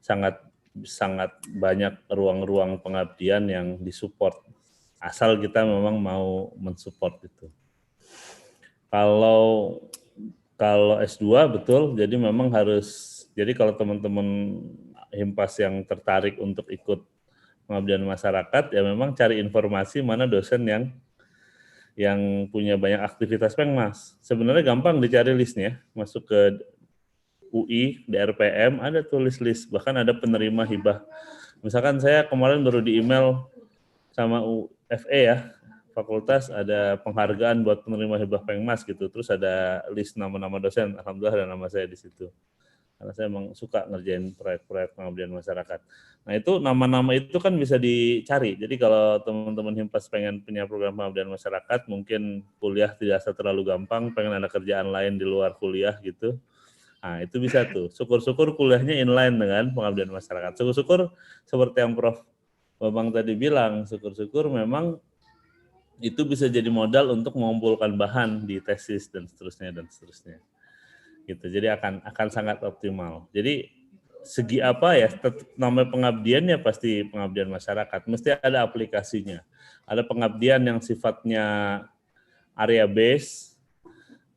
sangat banyak ruang-ruang pengabdian yang disupport. Asal kita memang mau mensupport itu. Kalau S2 betul, jadi memang harus. Jadi kalau teman-teman Himpas yang tertarik untuk ikut pengabdian masyarakat, ya memang cari informasi mana dosen yang punya banyak aktivitas Pengmas. Sebenarnya gampang dicari listnya, masuk ke UI, di RPM, ada tulis list, bahkan ada penerima hibah. Misalkan saya kemarin baru di email sama UFE ya, fakultas ada penghargaan buat penerima hibah Pengmas gitu, terus ada list nama-nama dosen, alhamdulillah ada nama saya di situ. Karena saya emang suka ngerjain proyek-proyek pengabdian masyarakat. Nah itu nama-nama itu kan bisa dicari. Jadi kalau teman-teman Himpas pengen punya program pengabdian masyarakat, mungkin kuliah tidak terlalu gampang, pengen ada kerjaan lain di luar kuliah gitu. Nah itu bisa tuh. Syukur-syukur kuliahnya inline dengan pengabdian masyarakat. Syukur-syukur seperti yang Prof Bambang tadi bilang, syukur-syukur memang itu bisa jadi modal untuk mengumpulkan bahan di tesis dan seterusnya dan seterusnya. Gitu. Jadi akan sangat optimal. Jadi segi apa ya, namanya pengabdian ya pasti pengabdian masyarakat. Mesti ada aplikasinya. Ada pengabdian yang sifatnya area base.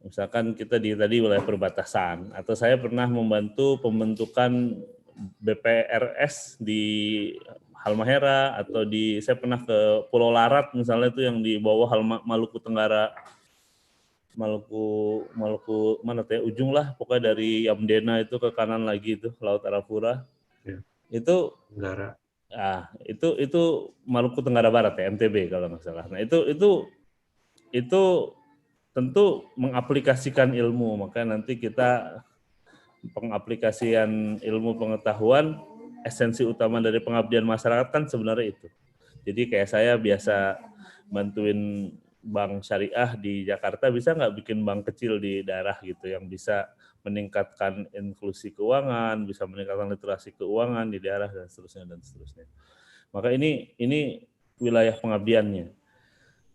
Misalkan kita di tadi wilayah perbatasan. Atau saya pernah membantu pembentukan BPRS di Halmahera atau saya pernah ke Pulau Larat misalnya itu yang di bawah Maluku Tenggara. Maluku mana tuh ya, ujung lah pokoknya dari Yamdena itu ke kanan lagi itu Laut Arafura. Ya. Itu Tenggara. Itu Maluku Tenggara Barat ya, MTB kalau nggak salah. Nah itu tentu mengaplikasikan ilmu, makanya nanti kita pengaplikasian ilmu pengetahuan, esensi utama dari pengabdian masyarakat kan sebenarnya itu. Jadi kayak saya biasa bantuin bank syariah di Jakarta, bisa nggak bikin bank kecil di daerah gitu yang bisa meningkatkan inklusi keuangan, bisa meningkatkan literasi keuangan di daerah dan seterusnya dan seterusnya. Maka ini wilayah pengabdiannya.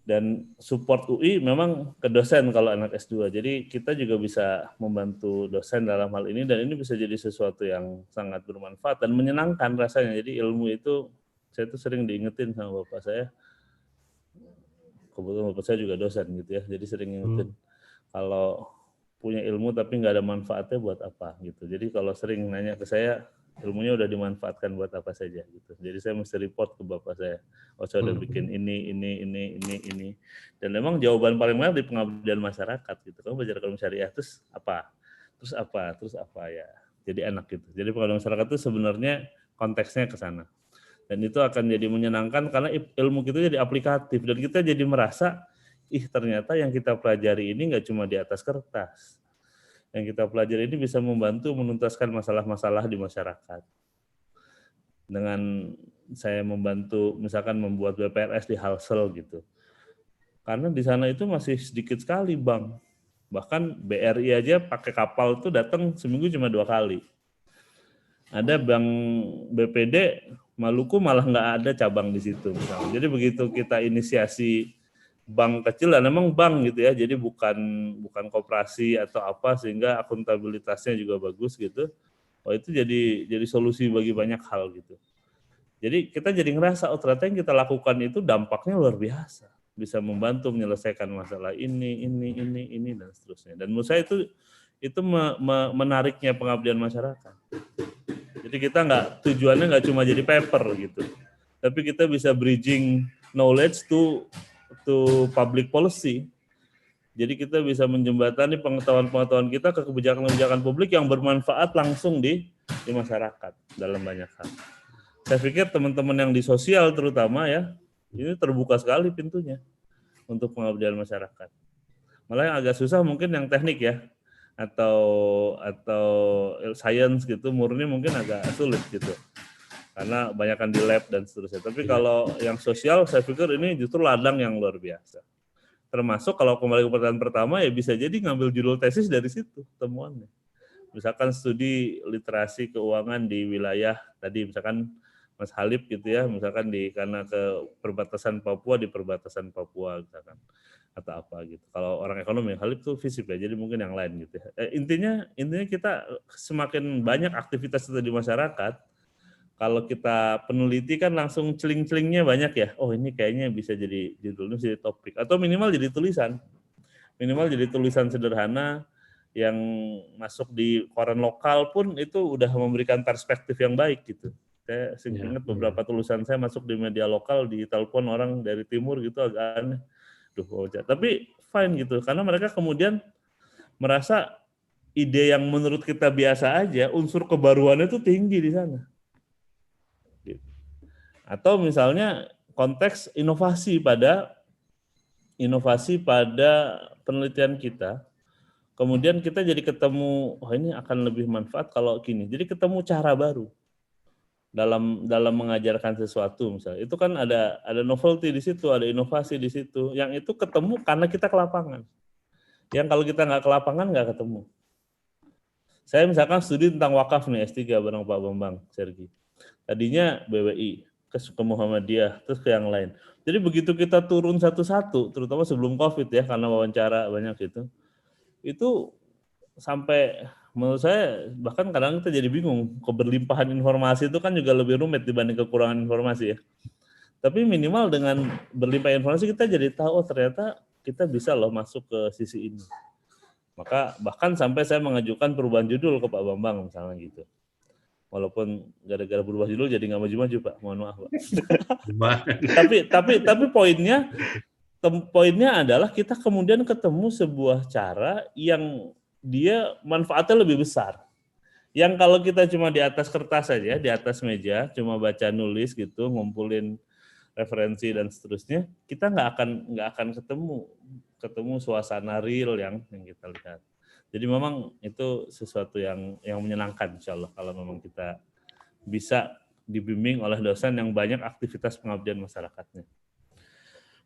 Dan support UI memang ke dosen kalau anak S2. Jadi kita juga bisa membantu dosen dalam hal ini dan ini bisa jadi sesuatu yang sangat bermanfaat dan menyenangkan rasanya. Jadi ilmu itu saya tuh sering diingetin sama bapak saya. Kebetulan bapak saya juga dosen gitu ya, jadi sering ingetin kalau punya ilmu tapi nggak ada manfaatnya buat apa gitu. Jadi kalau sering nanya ke saya, ilmunya udah dimanfaatkan buat apa saja gitu. Jadi saya mesti report ke bapak saya, saya udah bikin ini. Dan memang jawaban paling banyak di pengabdian masyarakat gitu. Kamu belajar ekonomi syariah terus apa ya. Jadi enak gitu. Jadi pengabdian masyarakat itu sebenarnya konteksnya ke sana. Dan itu akan jadi menyenangkan karena ilmu kita jadi aplikatif dan kita jadi merasa, ternyata yang kita pelajari ini nggak cuma di atas kertas. Yang kita pelajari ini bisa membantu menuntaskan masalah-masalah di masyarakat. Dengan saya membantu misalkan membuat BPRS di Halsel gitu. Karena di sana itu masih sedikit sekali bank. Bahkan BRI aja pakai kapal itu datang seminggu cuma 2 kali. ada bank BPD Maluku malah nggak ada cabang di situ misalnya. Jadi begitu kita inisiasi bank kecil dan memang bank gitu ya, jadi bukan koperasi atau apa, sehingga akuntabilitasnya juga bagus gitu. Oh, itu jadi solusi bagi banyak hal gitu. Jadi kita jadi ngerasa, oh ternyata yang kita lakukan itu dampaknya luar biasa, bisa membantu menyelesaikan masalah ini dan seterusnya. Dan menurut saya itu menariknya pengabdian masyarakat. Jadi kita tujuannya nggak cuma jadi paper gitu, tapi kita bisa bridging knowledge to public policy. Jadi kita bisa menjembatani pengetahuan kita ke kebijakan-kebijakan publik yang bermanfaat langsung di masyarakat dalam banyak hal. Saya pikir teman-teman yang di sosial terutama ya, ini terbuka sekali pintunya untuk pengabdian masyarakat. Malah yang agak susah mungkin yang teknik ya, atau science gitu, murni mungkin agak sulit gitu. Karena banyakkan di lab dan seterusnya. Tapi kalau yang sosial, saya pikir ini justru ladang yang luar biasa. Termasuk kalau kembali ke pertanyaan pertama, ya bisa jadi ngambil judul tesis dari situ temuannya. Misalkan studi literasi keuangan di wilayah tadi, misalkan Mas Halib gitu ya, misalkan karena ke perbatasan Papua, di perbatasan Papua misalkan, atau apa gitu. Kalau orang ekonomi, Halib tuh FISIP ya, jadi mungkin yang lain gitu ya. Intinya kita semakin banyak aktivitas itu di masyarakat, kalau kita peneliti kan langsung celing-celingnya banyak ya. Oh ini kayaknya bisa jadi judulnya, bisa jadi topik. Atau minimal jadi tulisan. Minimal jadi tulisan sederhana yang masuk di koran lokal pun itu udah memberikan perspektif yang baik gitu. Saya ingat beberapa tulisan saya masuk di media lokal, ditelepon orang dari timur gitu, agak aneh. Tapi fine gitu. Karena mereka kemudian merasa ide yang menurut kita biasa aja, unsur kebaruannya itu tinggi di sana. Atau misalnya konteks inovasi pada penelitian kita, kemudian kita jadi ketemu, oh ini akan lebih manfaat kalau gini. Jadi ketemu cara baru dalam mengajarkan sesuatu misalnya. Itu kan ada novelty di situ, ada inovasi di situ. Yang itu ketemu karena kita ke lapangan. Yang kalau kita nggak ke lapangan nggak ketemu. Saya misalkan studi tentang wakaf nih, S3 bareng Pak Bambang Sergi. Tadinya BWI, ke Muhammadiyah, terus ke yang lain. Jadi begitu kita turun satu-satu, terutama sebelum COVID ya, karena wawancara banyak itu sampai menurut saya bahkan kadang kita jadi bingung, keberlimpahan informasi itu kan juga lebih rumit dibanding kekurangan informasi ya. Tapi minimal dengan berlimpah informasi kita jadi tahu, oh ternyata kita bisa loh masuk ke sisi ini. Maka bahkan sampai saya mengajukan perubahan judul ke Pak Bambang misalnya gitu. Walaupun gara-gara berubah judul jadi nggak maju-maju Pak, mohon maaf Pak. tapi poinnya adalah kita kemudian ketemu sebuah cara yang dia manfaatnya lebih besar. Yang kalau kita cuma di atas kertas saja, di atas meja, cuma baca nulis gitu, ngumpulin referensi dan seterusnya, kita nggak akan ketemu suasana real yang kita lihat. Jadi memang itu sesuatu yang menyenangkan insya Allah kalau memang kita bisa dibimbing oleh dosen yang banyak aktivitas pengabdian masyarakatnya.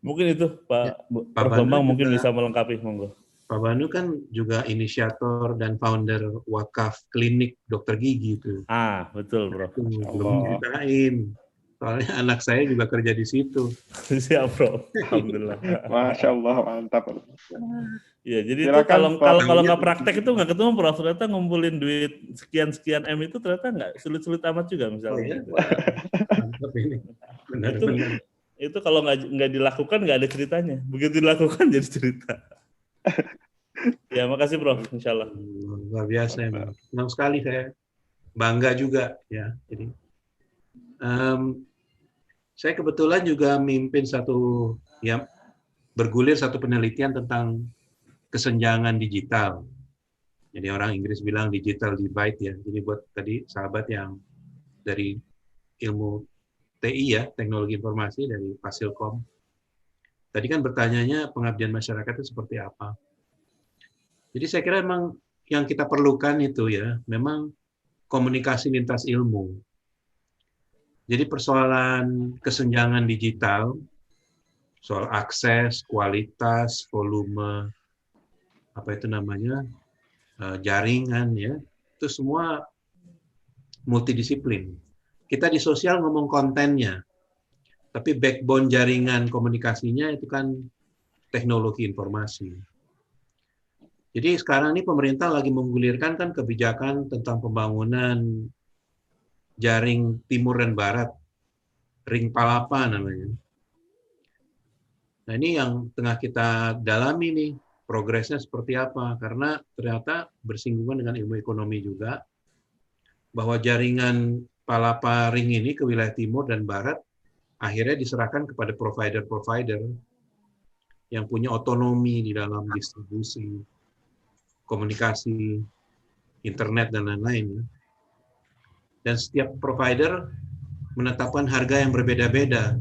Mungkin itu Pak Bambang mungkin bisa melengkapi, monggo. Pak Banu kan juga inisiator dan founder wakaf klinik dokter gigi itu. Betul Bro. Belum ceritain. Soalnya anak saya juga kerja di situ. Siap Bro. Alhamdulillah. Masya Allah, mantap. Ya, jadi silakan, itu kalau nggak praktek itu nggak ketemu Prof. Ternyata ngumpulin duit sekian M itu ternyata nggak sulit-sulit amat juga misalnya. Oh, iya. Gitu. Mantap ini. Benar. Itu kalau nggak dilakukan nggak ada ceritanya. Begitu dilakukan jadi cerita. Ya, makasih Prof. Insya Allah. Luar biasa ya. Senang sekali saya. Bangga juga ya. Jadi saya kebetulan juga mimpin bergulir satu penelitian tentang kesenjangan digital. Jadi orang Inggris bilang digital divide ya. Jadi buat tadi sahabat yang dari ilmu TI ya, teknologi informasi dari Fasilkom. Tadi kan bertanyanya pengabdian masyarakat itu seperti apa. Jadi saya kira memang yang kita perlukan itu ya, memang komunikasi lintas ilmu. Jadi persoalan kesenjangan digital, soal akses, kualitas, volume, jaringan ya, itu semua multidisiplin. Kita di sosial ngomong kontennya, tapi backbone jaringan komunikasinya itu kan teknologi informasi. Jadi sekarang ini pemerintah lagi menggulirkan kan kebijakan tentang pembangunan jaring timur dan barat, ring palapa namanya. Nah ini yang tengah kita dalami nih, progresnya seperti apa, karena ternyata bersinggungan dengan ilmu ekonomi juga, bahwa jaringan palapa ring ini ke wilayah timur dan barat akhirnya diserahkan kepada provider-provider yang punya otonomi di dalam distribusi, komunikasi, internet, dan lain-lain. Dan setiap provider menetapkan harga yang berbeda-beda.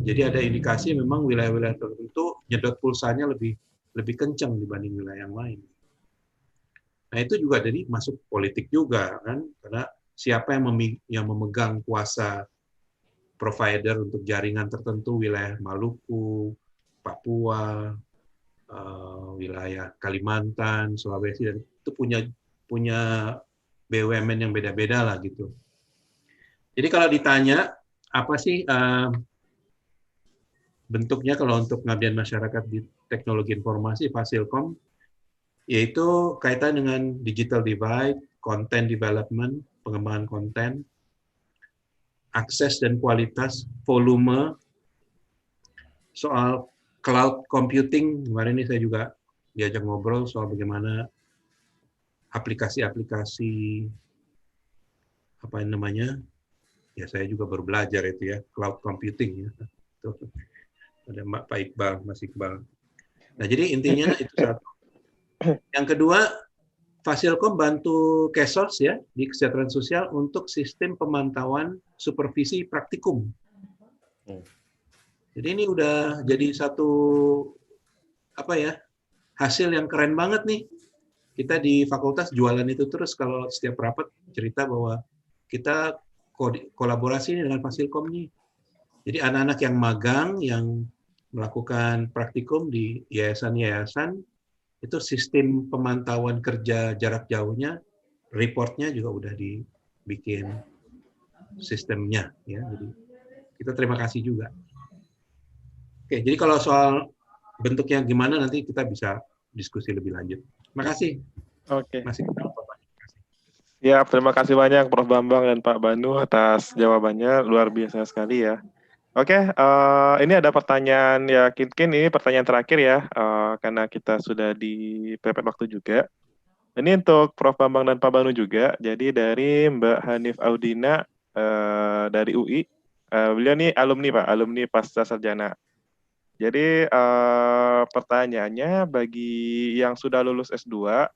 Jadi ada indikasi memang wilayah-wilayah tertentu nyedot pulsanya lebih kencang dibanding wilayah yang lain. Nah itu juga jadi masuk politik juga kan, karena siapa yang memegang kuasa provider untuk jaringan tertentu, wilayah Maluku, Papua, wilayah Kalimantan, Sulawesi, dan itu punya BUMN yang beda-beda lah gitu. Jadi kalau ditanya apa sih bentuknya kalau untuk pengabdian masyarakat di teknologi informasi Fasilkom, yaitu kaitan dengan digital divide, content development, pengembangan konten, akses dan kualitas, volume, soal cloud computing. Kemarin ini saya juga diajak ngobrol soal bagaimana aplikasi-aplikasi apa namanya, ya saya juga baru belajar itu ya, cloud computing ya. Ada Pak Iqbal, Mas Iqbal. Nah jadi intinya itu satu. Yang kedua, Fasilkom bantu Kesos ya di kesejahteraan sosial untuk sistem pemantauan supervisi praktikum. Jadi ini udah jadi satu apa ya, hasil yang keren banget nih. Kita di fakultas jualan itu terus kalau setiap rapat cerita bahwa kita kolaborasi dengan Fasilkom nih. Jadi anak-anak yang magang yang melakukan praktikum di yayasan-yayasan itu sistem pemantauan kerja jarak jauhnya, reportnya juga udah dibikin sistemnya ya. Jadi kita terima kasih juga. Oke, jadi kalau soal bentuknya gimana nanti kita bisa diskusi lebih lanjut. Terima kasih. Oke. Masih Ya, terima kasih banyak Prof. Bambang dan Pak Banu atas jawabannya, luar biasa sekali ya. Oke, ini ada pertanyaan ya, mungkin ini pertanyaan terakhir ya, karena kita sudah dipepet waktu juga. Ini untuk Prof. Bambang dan Pak Banu juga. Jadi dari Mbak Hanif Audina dari UI. Beliau ini alumni Pak, alumni pasca sarjana. Jadi pertanyaannya bagi yang sudah lulus S2,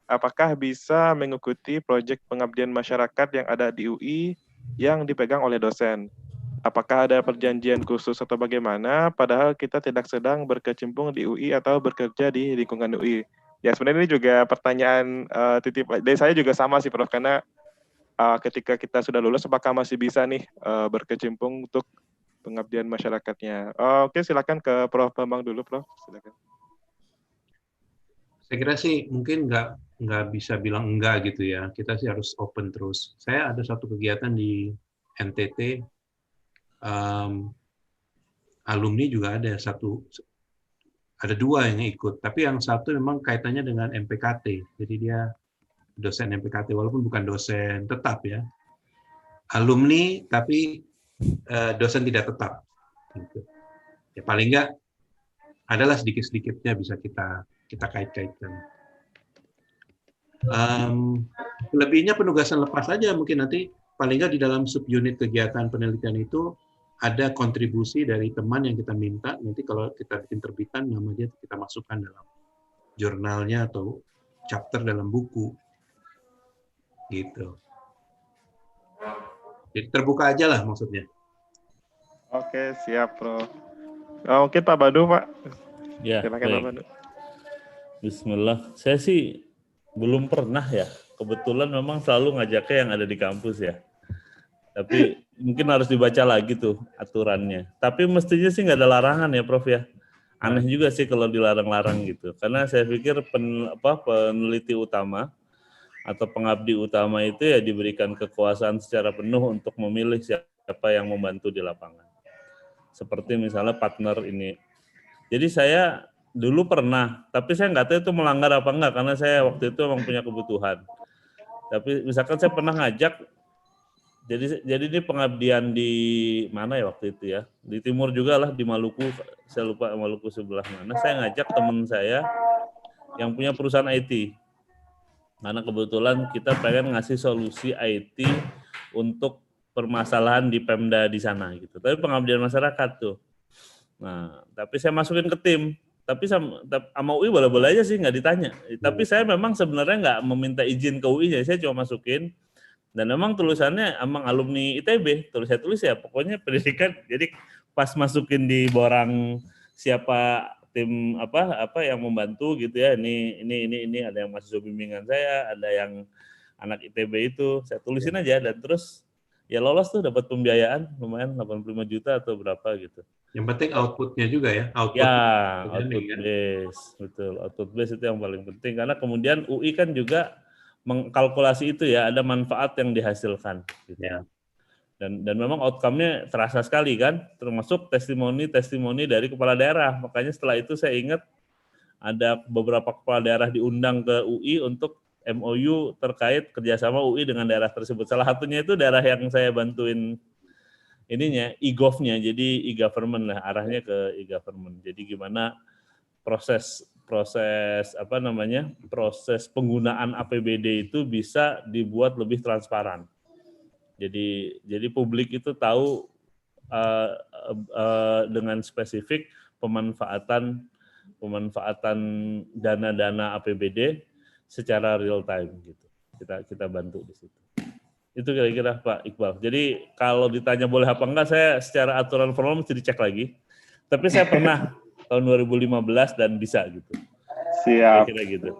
apakah bisa mengikuti proyek pengabdian masyarakat yang ada di UI yang dipegang oleh dosen? Apakah ada perjanjian khusus atau bagaimana, padahal kita tidak sedang berkecimpung di UI atau bekerja di lingkungan UI? Ya sebenarnya ini juga pertanyaan titip dari saya juga sama sih Prof, karena ketika kita sudah lulus, apakah masih bisa nih berkecimpung untuk pengabdian masyarakatnya? Oke, silakan ke Prof. Bambang dulu, Prof. Silakan. Saya kira sih mungkin nggak bisa bilang enggak gitu ya. Kita sih harus open terus. Saya ada satu kegiatan di NTT, alumni juga ada dua yang ikut. Tapi yang satu memang kaitannya dengan MPKT. Jadi dia dosen MPKT walaupun bukan dosen tetap ya. Alumni tapi dosen tidak tetap. Gitu. Ya paling nggak adalah sedikit-sedikitnya bisa kita kait-kaitkan. Lebihnya penugasan lepas saja mungkin nanti paling nggak di dalam subunit kegiatan penelitian itu ada kontribusi dari teman yang kita minta, nanti kalau kita bikin terbitan nama dia kita masukkan dalam jurnalnya atau chapter dalam buku gitu. Jadi terbuka aja lah maksudnya. Oke, siap Prof. Mungkin Pak Banu, Pak. Ya, Silakan Pak Banu. Bismillah. Saya sih belum pernah ya. Kebetulan memang selalu ngajaknya yang ada di kampus ya. Tapi mungkin harus dibaca lagi tuh aturannya. Tapi mestinya sih nggak ada larangan ya Prof ya. Aneh juga sih kalau dilarang-larang gitu. Karena saya pikir peneliti utama atau pengabdi utama itu ya diberikan kekuasaan secara penuh untuk memilih siapa yang membantu di lapangan. Seperti misalnya partner ini. Jadi saya dulu pernah, tapi saya nggak tahu itu melanggar apa enggak karena saya waktu itu memang punya kebutuhan. Tapi misalkan saya pernah ngajak, jadi ini pengabdian di mana ya waktu itu ya, di timur juga lah, di Maluku, saya lupa Maluku sebelah mana. Saya ngajak teman saya yang punya perusahaan IT, karena kebetulan kita pengen ngasih solusi IT untuk permasalahan di Pemda di sana gitu. Tapi pengabdian masyarakat tuh. Nah, tapi saya masukin ke tim. Tapi sama UI boleh-boleh aja sih, nggak ditanya. Tapi saya memang sebenarnya nggak meminta izin ke UI, saya cuma masukin. Dan memang tulisannya emang alumni ITB, saya tulis ya pokoknya pendidikan. Jadi pas masukin di borang siapa tim apa yang membantu gitu ya, ini ada yang mahasiswa bimbingan saya, ada yang anak ITB itu, saya tulisin aja dan terus ya lolos tuh, dapat pembiayaan lumayan 85 juta atau berapa gitu. Yang penting outputnya juga ya, output base, betul, output base itu yang paling penting karena kemudian UI kan juga mengkalkulasi itu ya, ada manfaat yang dihasilkan gitu. Ya. Dan memang outcome-nya terasa sekali kan, termasuk testimoni dari kepala daerah. Makanya setelah itu saya ingat ada beberapa kepala daerah diundang ke UI untuk MOU terkait kerjasama UI dengan daerah tersebut. Salah satunya itu daerah yang saya bantuin ininya, e-gov-nya, jadi e-government lah, arahnya ke e-government. Jadi gimana proses penggunaan APBD itu bisa dibuat lebih transparan. Jadi publik itu tahu dengan spesifik pemanfaatan dana-dana APBD secara real time gitu. Kita bantu di situ. Itu kira-kira Pak Iqbal. Jadi kalau ditanya boleh apa enggak, saya secara aturan formal mesti dicek lagi. Tapi saya pernah tahun 2015 dan bisa gitu. Siap. Kira-kira gitu.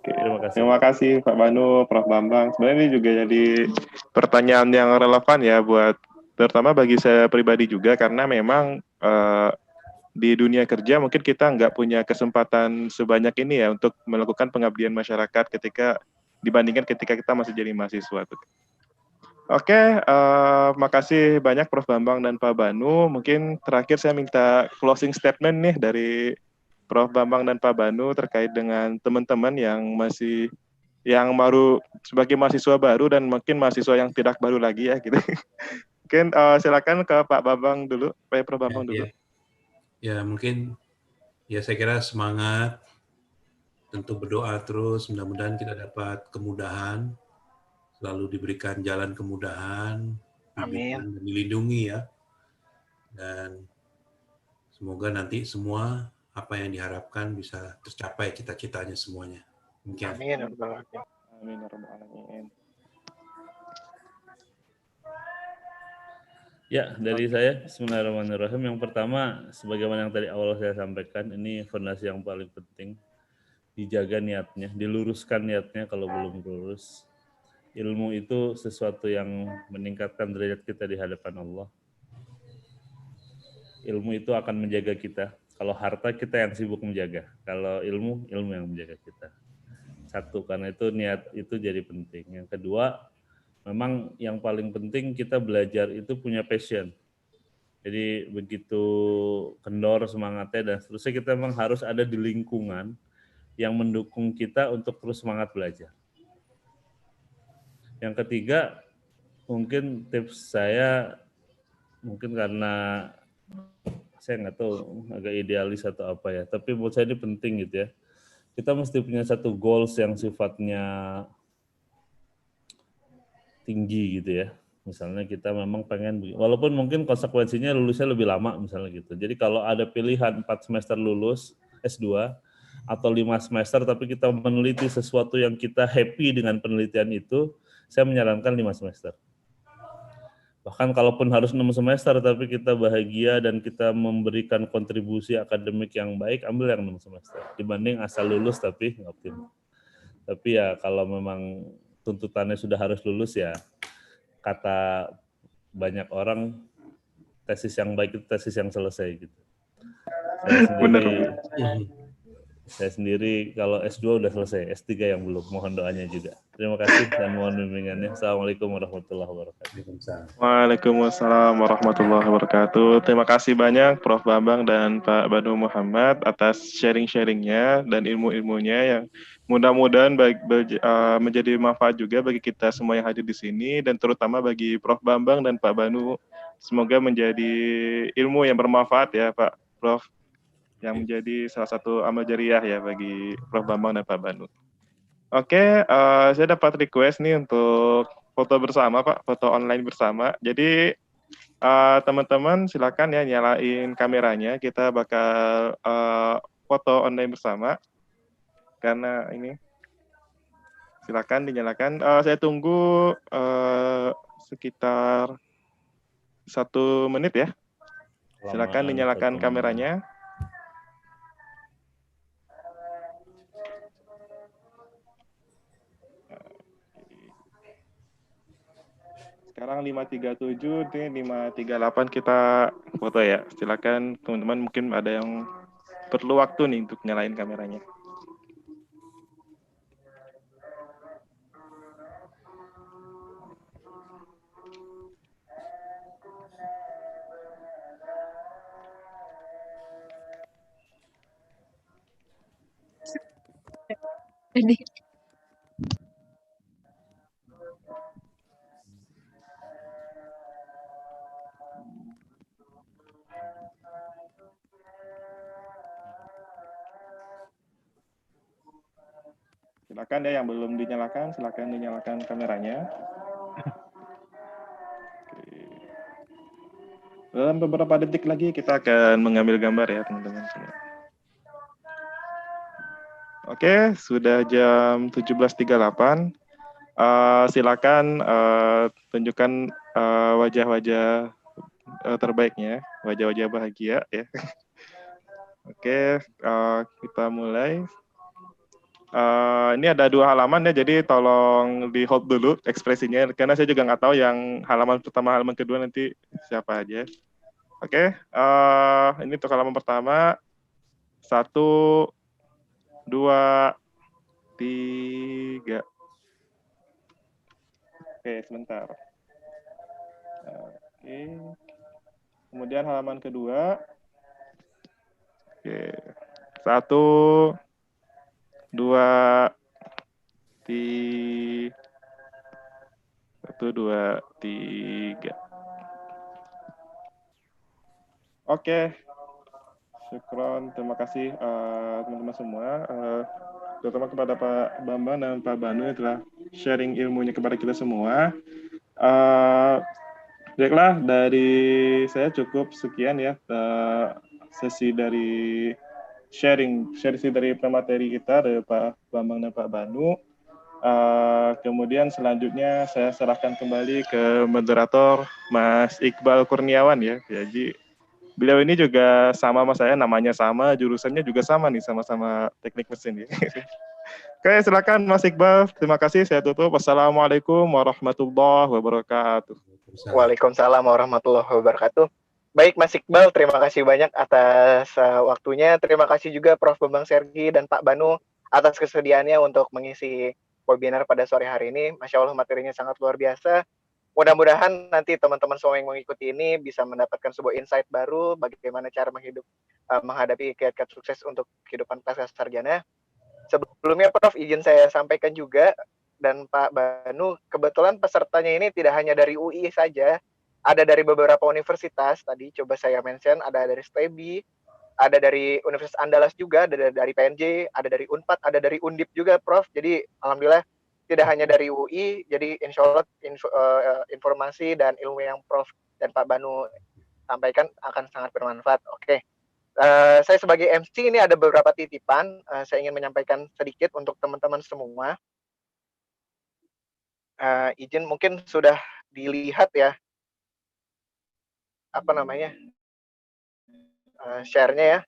Oke. Terima kasih Pak Banu, Prof Bambang. Sebenarnya ini juga jadi pertanyaan yang relevan ya buat terutama bagi saya pribadi juga karena memang di dunia kerja mungkin kita nggak punya kesempatan sebanyak ini ya untuk melakukan pengabdian masyarakat dibandingkan ketika kita masih jadi mahasiswa. Oke, makasih banyak Prof Bambang dan Pak Banu. Mungkin terakhir saya minta closing statement nih dari Prof Bambang dan Pak Banu terkait dengan teman-teman yang baru sebagai mahasiswa baru dan mungkin mahasiswa yang tidak baru lagi ya gitu. Mungkin silakan ke Pak Bambang dulu, Pak Prof Bambang dulu. Ya mungkin ya saya kira semangat, tentu berdoa terus, mudah-mudahan kita dapat kemudahan, selalu diberikan jalan kemudahan, dan dilindungi ya, dan semoga nanti semua apa yang diharapkan bisa tercapai cita-citanya semuanya. Mungkin. Amin. Amin. Ya, dari saya, bismillahirrahmanirrahim. Yang pertama, sebagaimana yang tadi awal saya sampaikan, ini fondasi yang paling penting. Dijaga niatnya, diluruskan niatnya kalau belum lurus. Ilmu itu sesuatu yang meningkatkan derajat kita di hadapan Allah. Ilmu itu akan menjaga kita. Kalau harta, kita yang sibuk menjaga. Kalau ilmu yang menjaga kita. Satu, karena itu niat itu jadi penting. Yang kedua, memang yang paling penting kita belajar itu punya passion. Jadi begitu kendor semangatnya dan seterusnya, kita memang harus ada di lingkungan yang mendukung kita untuk terus semangat belajar. Yang ketiga, mungkin tips saya, mungkin karena saya nggak tahu agak idealis atau apa ya, tapi buat saya ini penting gitu ya. Kita mesti punya satu goals yang sifatnya tinggi gitu ya. Misalnya kita memang pengen, walaupun mungkin konsekuensinya lulusnya lebih lama misalnya gitu. Jadi kalau ada pilihan 4 semester lulus S2 atau 5 semester tapi kita meneliti sesuatu yang kita happy dengan penelitian itu, saya menyarankan 5 semester. Bahkan kalaupun harus 6 semester tapi kita bahagia dan kita memberikan kontribusi akademik yang baik, ambil yang 6 semester. Dibanding asal lulus tapi nggak optimal. Tapi ya kalau memang tuntutannya sudah harus lulus ya, kata banyak orang, tesis yang baik itu tesis yang selesai gitu. Saya sendiri Saya sendiri kalau S2 udah selesai, S3 yang belum. Mohon doanya juga. Terima kasih dan mohon bimbingannya. Assalamualaikum warahmatullahi wabarakatuh. Waalaikumsalam warahmatullahi wabarakatuh. Terima kasih banyak Prof. Bambang dan Pak Banu Muhammad atas sharing-sharingnya dan ilmu-ilmunya yang mudah-mudahan menjadi manfaat juga bagi kita semua yang hadir di sini dan terutama bagi Prof. Bambang dan Pak Banu. Semoga menjadi ilmu yang bermanfaat ya Pak Prof, yang menjadi salah satu amal jariah ya bagi Prof. Bambang dan Pak Banu. Oke, saya dapat request nih untuk foto bersama Pak, foto online bersama. Jadi teman-teman silakan ya nyalain kameranya, kita bakal foto online bersama. Karena ini silakan dinyalakan. Saya tunggu sekitar 1 menit ya. Silakan dinyalakan kameranya. Sekarang 537, ini 538 kita foto ya. Silakan teman-teman, mungkin ada yang perlu waktu nih untuk nyalain kameranya. Jadi Silakan ya yang belum dinyalakan, silakan dinyalakan kameranya. Oke. Dalam beberapa detik lagi kita akan mengambil gambar ya teman-teman. Oke, sudah jam 17.38. Silakan tunjukkan wajah-wajah terbaiknya, wajah-wajah bahagia ya. Oke, kita mulai. Ini ada 2 halaman ya, jadi tolong di hold dulu ekspresinya, karena saya juga nggak tahu yang halaman pertama, halaman kedua nanti siapa aja. Oke, ini untuk halaman pertama. 1, 2, 3. Oke, sebentar. Oke. Kemudian halaman kedua. Oke. 1, 2, 3. 1, 2, 3. Oke. Syukron, terima kasih teman-teman semua. Terutama kepada Pak Bambang dan Pak Banu yang telah sharing ilmunya kepada kita semua. Baiklah, dari saya cukup sekian ya sesi dari sharing dari pemateri kita dari Pak Bambang dan Pak Banu. Kemudian selanjutnya saya serahkan kembali ke moderator Mas Iqbal Kurniawan ya. Jadi beliau ini juga sama saya, namanya sama, jurusannya juga sama nih, sama-sama teknik mesin ya. Oke, silakan Mas Iqbal. Terima kasih, saya tutup. Wassalamualaikum warahmatullahi wabarakatuh. Waalaikumsalam warahmatullahi wabarakatuh. Baik Mas Iqbal, terima kasih banyak atas waktunya. Terima kasih juga Prof. Bambang Sergi dan Pak Banu atas kesediaannya untuk mengisi webinar pada sore hari ini. Masya Allah, materinya sangat luar biasa. Mudah-mudahan nanti teman-teman semua yang mengikuti ini bisa mendapatkan sebuah insight baru bagaimana cara menghadapi kiat-kiat sukses untuk kehidupan pasca sarjana. Sebelumnya Prof, izin saya sampaikan juga, dan Pak Banu, kebetulan pesertanya ini tidak hanya dari UI saja, ada dari beberapa universitas, tadi coba saya mention, ada dari STEBI, ada dari Universitas Andalas juga, ada dari PNJ, ada dari UNPAD, ada dari Undip juga Prof. Jadi Alhamdulillah tidak hanya dari UI, jadi insya Allah informasi dan ilmu yang Prof dan Pak Banu sampaikan akan sangat bermanfaat. Oke, saya sebagai MC ini ada beberapa titipan, saya ingin menyampaikan sedikit untuk teman-teman semua. Izin mungkin sudah dilihat ya, share-nya ya.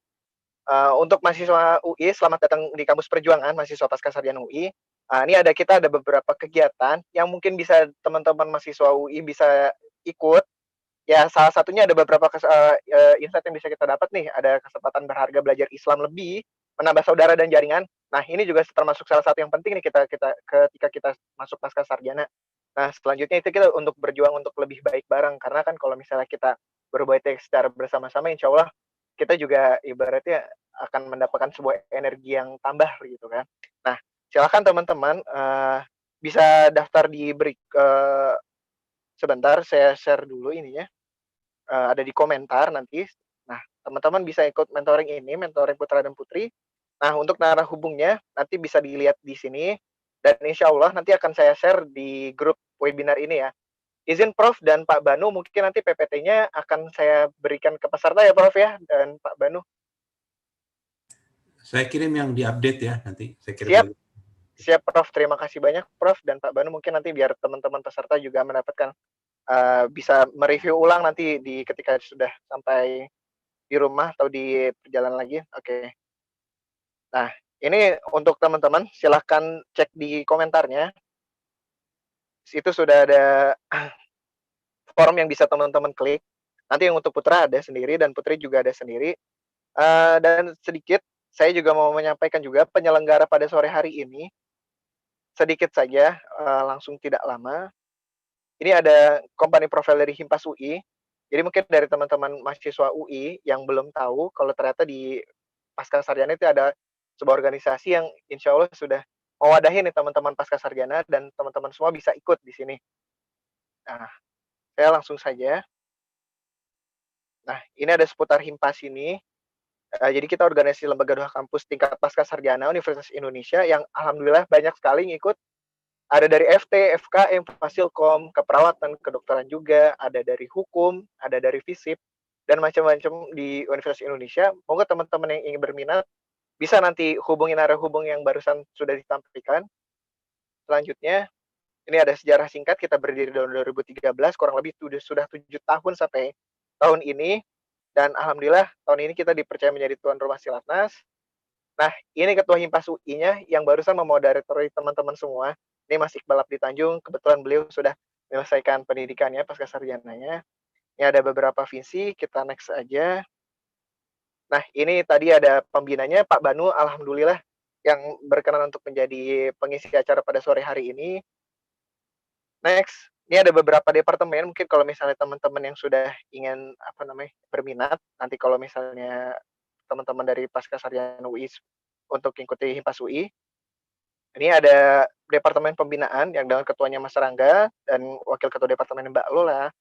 Untuk mahasiswa UI, selamat datang di Kampus Perjuangan, mahasiswa Pascasarjana UI. Ini kita ada beberapa kegiatan yang mungkin bisa teman-teman mahasiswa UI bisa ikut. Ya, salah satunya ada beberapa insight yang bisa kita dapat nih. Ada kesempatan berharga belajar Islam lebih menambah saudara dan jaringan. Nah, ini juga termasuk salah satu yang penting nih ketika kita masuk pasca sarjana. Nah, selanjutnya itu kita untuk berjuang untuk lebih baik bareng, karena kan kalau misalnya kita berbuat secara bersama-sama, insya Allah kita juga ibaratnya akan mendapatkan sebuah energi yang tambah gitu kan. Nah, silakan teman-teman bisa daftar sebentar saya share dulu ininya. Ada di komentar nanti. Nah, teman-teman bisa ikut mentoring ini, mentoring putra dan putri. Nah, untuk narah hubungnya nanti bisa dilihat di sini, dan insya Allah nanti akan saya share di grup webinar ini ya. Izin Prof dan Pak Banu, mungkin nanti PPT-nya akan saya berikan ke peserta ya Prof ya, dan Pak Banu. Saya kirim yang diupdate ya nanti. Saya kirim Siap. lagi. Siap Prof, terima kasih banyak Prof dan Pak Banu. Mungkin nanti biar teman-teman peserta juga mendapatkan bisa mereview ulang nanti ketika sudah sampai di rumah atau di perjalanan lagi. Oke. Nah, ini untuk teman-teman, silahkan cek di komentarnya. Itu sudah ada form yang bisa teman-teman klik. Nanti yang untuk putra ada sendiri dan putri juga ada sendiri. Dan sedikit, saya juga mau menyampaikan juga penyelenggara pada sore hari ini, sedikit saja, langsung tidak lama. Ini ada company profile dari Himpas UI. Jadi mungkin dari teman-teman mahasiswa UI yang belum tahu kalau ternyata di pasca sarjana itu ada sebuah organisasi yang insya Allah sudah mewadahi nih teman-teman pasca sarjana, dan teman-teman semua bisa ikut di sini. Nah, saya langsung saja. Nah, ini ada seputar Himpas ini. Jadi kita organisasi lembaga doa kampus tingkat pasca sarjana Universitas Indonesia yang alhamdulillah banyak sekali ngikut. Ada dari FT, FKM, Fasilkom, keperawatan, kedokteran juga, ada dari hukum, ada dari FISIP, dan macam-macam di Universitas Indonesia. Moga teman-teman yang ingin berminat bisa nanti hubungi narah hubung yang barusan sudah ditampilkan. Selanjutnya, ini ada sejarah singkat, kita berdiri tahun 2013, kurang lebih sudah 7 tahun sampai tahun ini, dan alhamdulillah tahun ini kita dipercaya menjadi tuan rumah Silatnas. Nah, ini Ketua Himpas UI-nya yang barusan memoderatori teman-teman semua. Ini Mas Iqbal Abdi Tanjung, kebetulan beliau sudah menyelesaikan pendidikannya pasca sarjananya. Ini ada beberapa visi, kita next aja. Nah, ini tadi ada pembinanya Pak Banu, alhamdulillah yang berkenan untuk menjadi pengisi acara pada sore hari ini. Next, ini ada beberapa departemen, mungkin kalau misalnya teman-teman yang sudah ingin berminat, nanti kalau misalnya teman-teman dari pasca sarjana UI untuk ikuti Himpas UI, ini ada Departemen Pembinaan yang dengan ketuanya Mas Rangga dan Wakil Ketua Departemen Mbak Lola.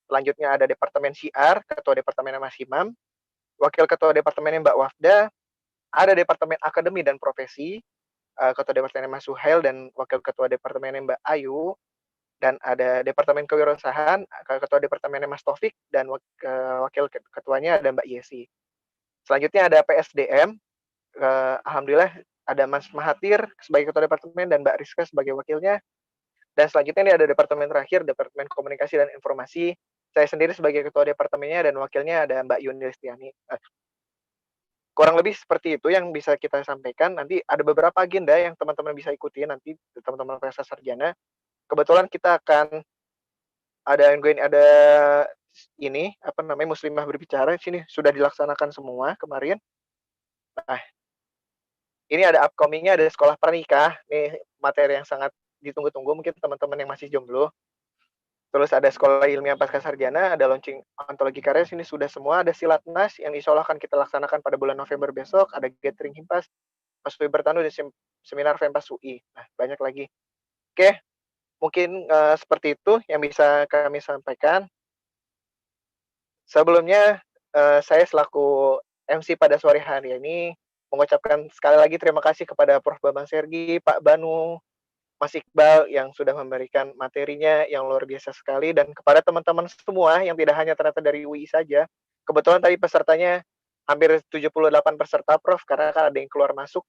Selanjutnya ada Departemen Syiar, Ketua Departemen Mas Himam, Wakil Ketua Departemen Mbak Wafda, ada Departemen Akademi dan Profesi, Ketua Departemen Mas Suhail dan Wakil Ketua Departemen Mbak Ayu, dan ada Departemen Kewirausahaan, Ketua Departemen Mas Taufik, dan Wakil Ketuanya ada Mbak Yesi. Selanjutnya ada PSDM, alhamdulillah ada Mas Mahathir sebagai Ketua Departemen dan Mbak Rizka sebagai wakilnya. Dan selanjutnya ini ada departemen terakhir, Departemen Komunikasi dan Informasi. Saya sendiri sebagai Ketua Departemennya dan wakilnya ada Mbak Yuni Listiani. Kurang lebih seperti itu yang bisa kita sampaikan. Nanti ada beberapa agenda yang teman-teman bisa ikuti nanti, teman-teman pasca sarjana. Kebetulan kita akan ada ini, Muslimah berbicara. Sini sudah dilaksanakan semua kemarin. Nah, ini ada upcoming-nya, ada sekolah pernikah. Ini materi yang sangat ditunggu-tunggu mungkin teman-teman yang masih jomblo. Terus ada sekolah ilmiah pasca sarjana, ada launching antologi karya, sini sudah semua. Ada Silatnas yang insya Allah akan kita laksanakan pada bulan November besok. Ada gathering Himpas, Mas UI Bertanu, dan seminar Himpas UI. Nah, banyak lagi. Oke, mungkin seperti itu yang bisa kami sampaikan. Sebelumnya, saya selaku MC pada sore hari ini mengucapkan sekali lagi terima kasih kepada Prof. Bambang Sergi, Pak Banu, Mas Iqbal yang sudah memberikan materinya yang luar biasa sekali, dan kepada teman-teman semua yang tidak hanya ternyata dari UI saja. Kebetulan tadi pesertanya hampir 78 peserta Prof, karena kan ada yang keluar masuk.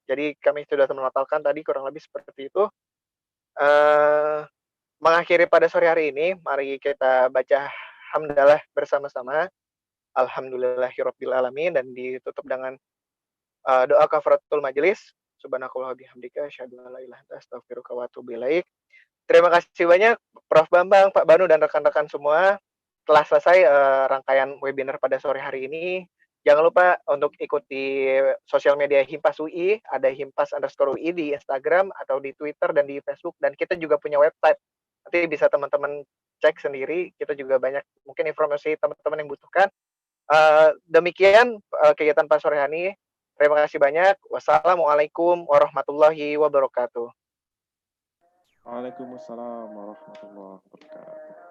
Jadi kami sudah menotalkan tadi kurang lebih seperti itu. Mengakhiri pada sore hari ini, mari kita baca hamdalah bersama-sama. Alhamdulillahirabbil alamin, dan ditutup dengan doa kafaratul majelis. Subhanakallah bihamdika asyhadu an la ilaha illa anta astaghfiruka wa atubu ilaik. Terima kasih banyak Prof Bambang, Pak Banu, dan rekan-rekan semua. Telah selesai rangkaian webinar pada sore hari ini. Jangan lupa untuk ikuti sosial media Himpas UI, ada Himpas_UI di Instagram atau di Twitter dan di Facebook, dan kita juga punya website. Nanti bisa teman-teman cek sendiri, kita juga banyak mungkin informasi teman-teman yang butuhkan. Demikian kegiatan Pak sore hari. Terima kasih banyak. Wassalamualaikum warahmatullahi wabarakatuh. Waalaikumsalam warahmatullahi wabarakatuh.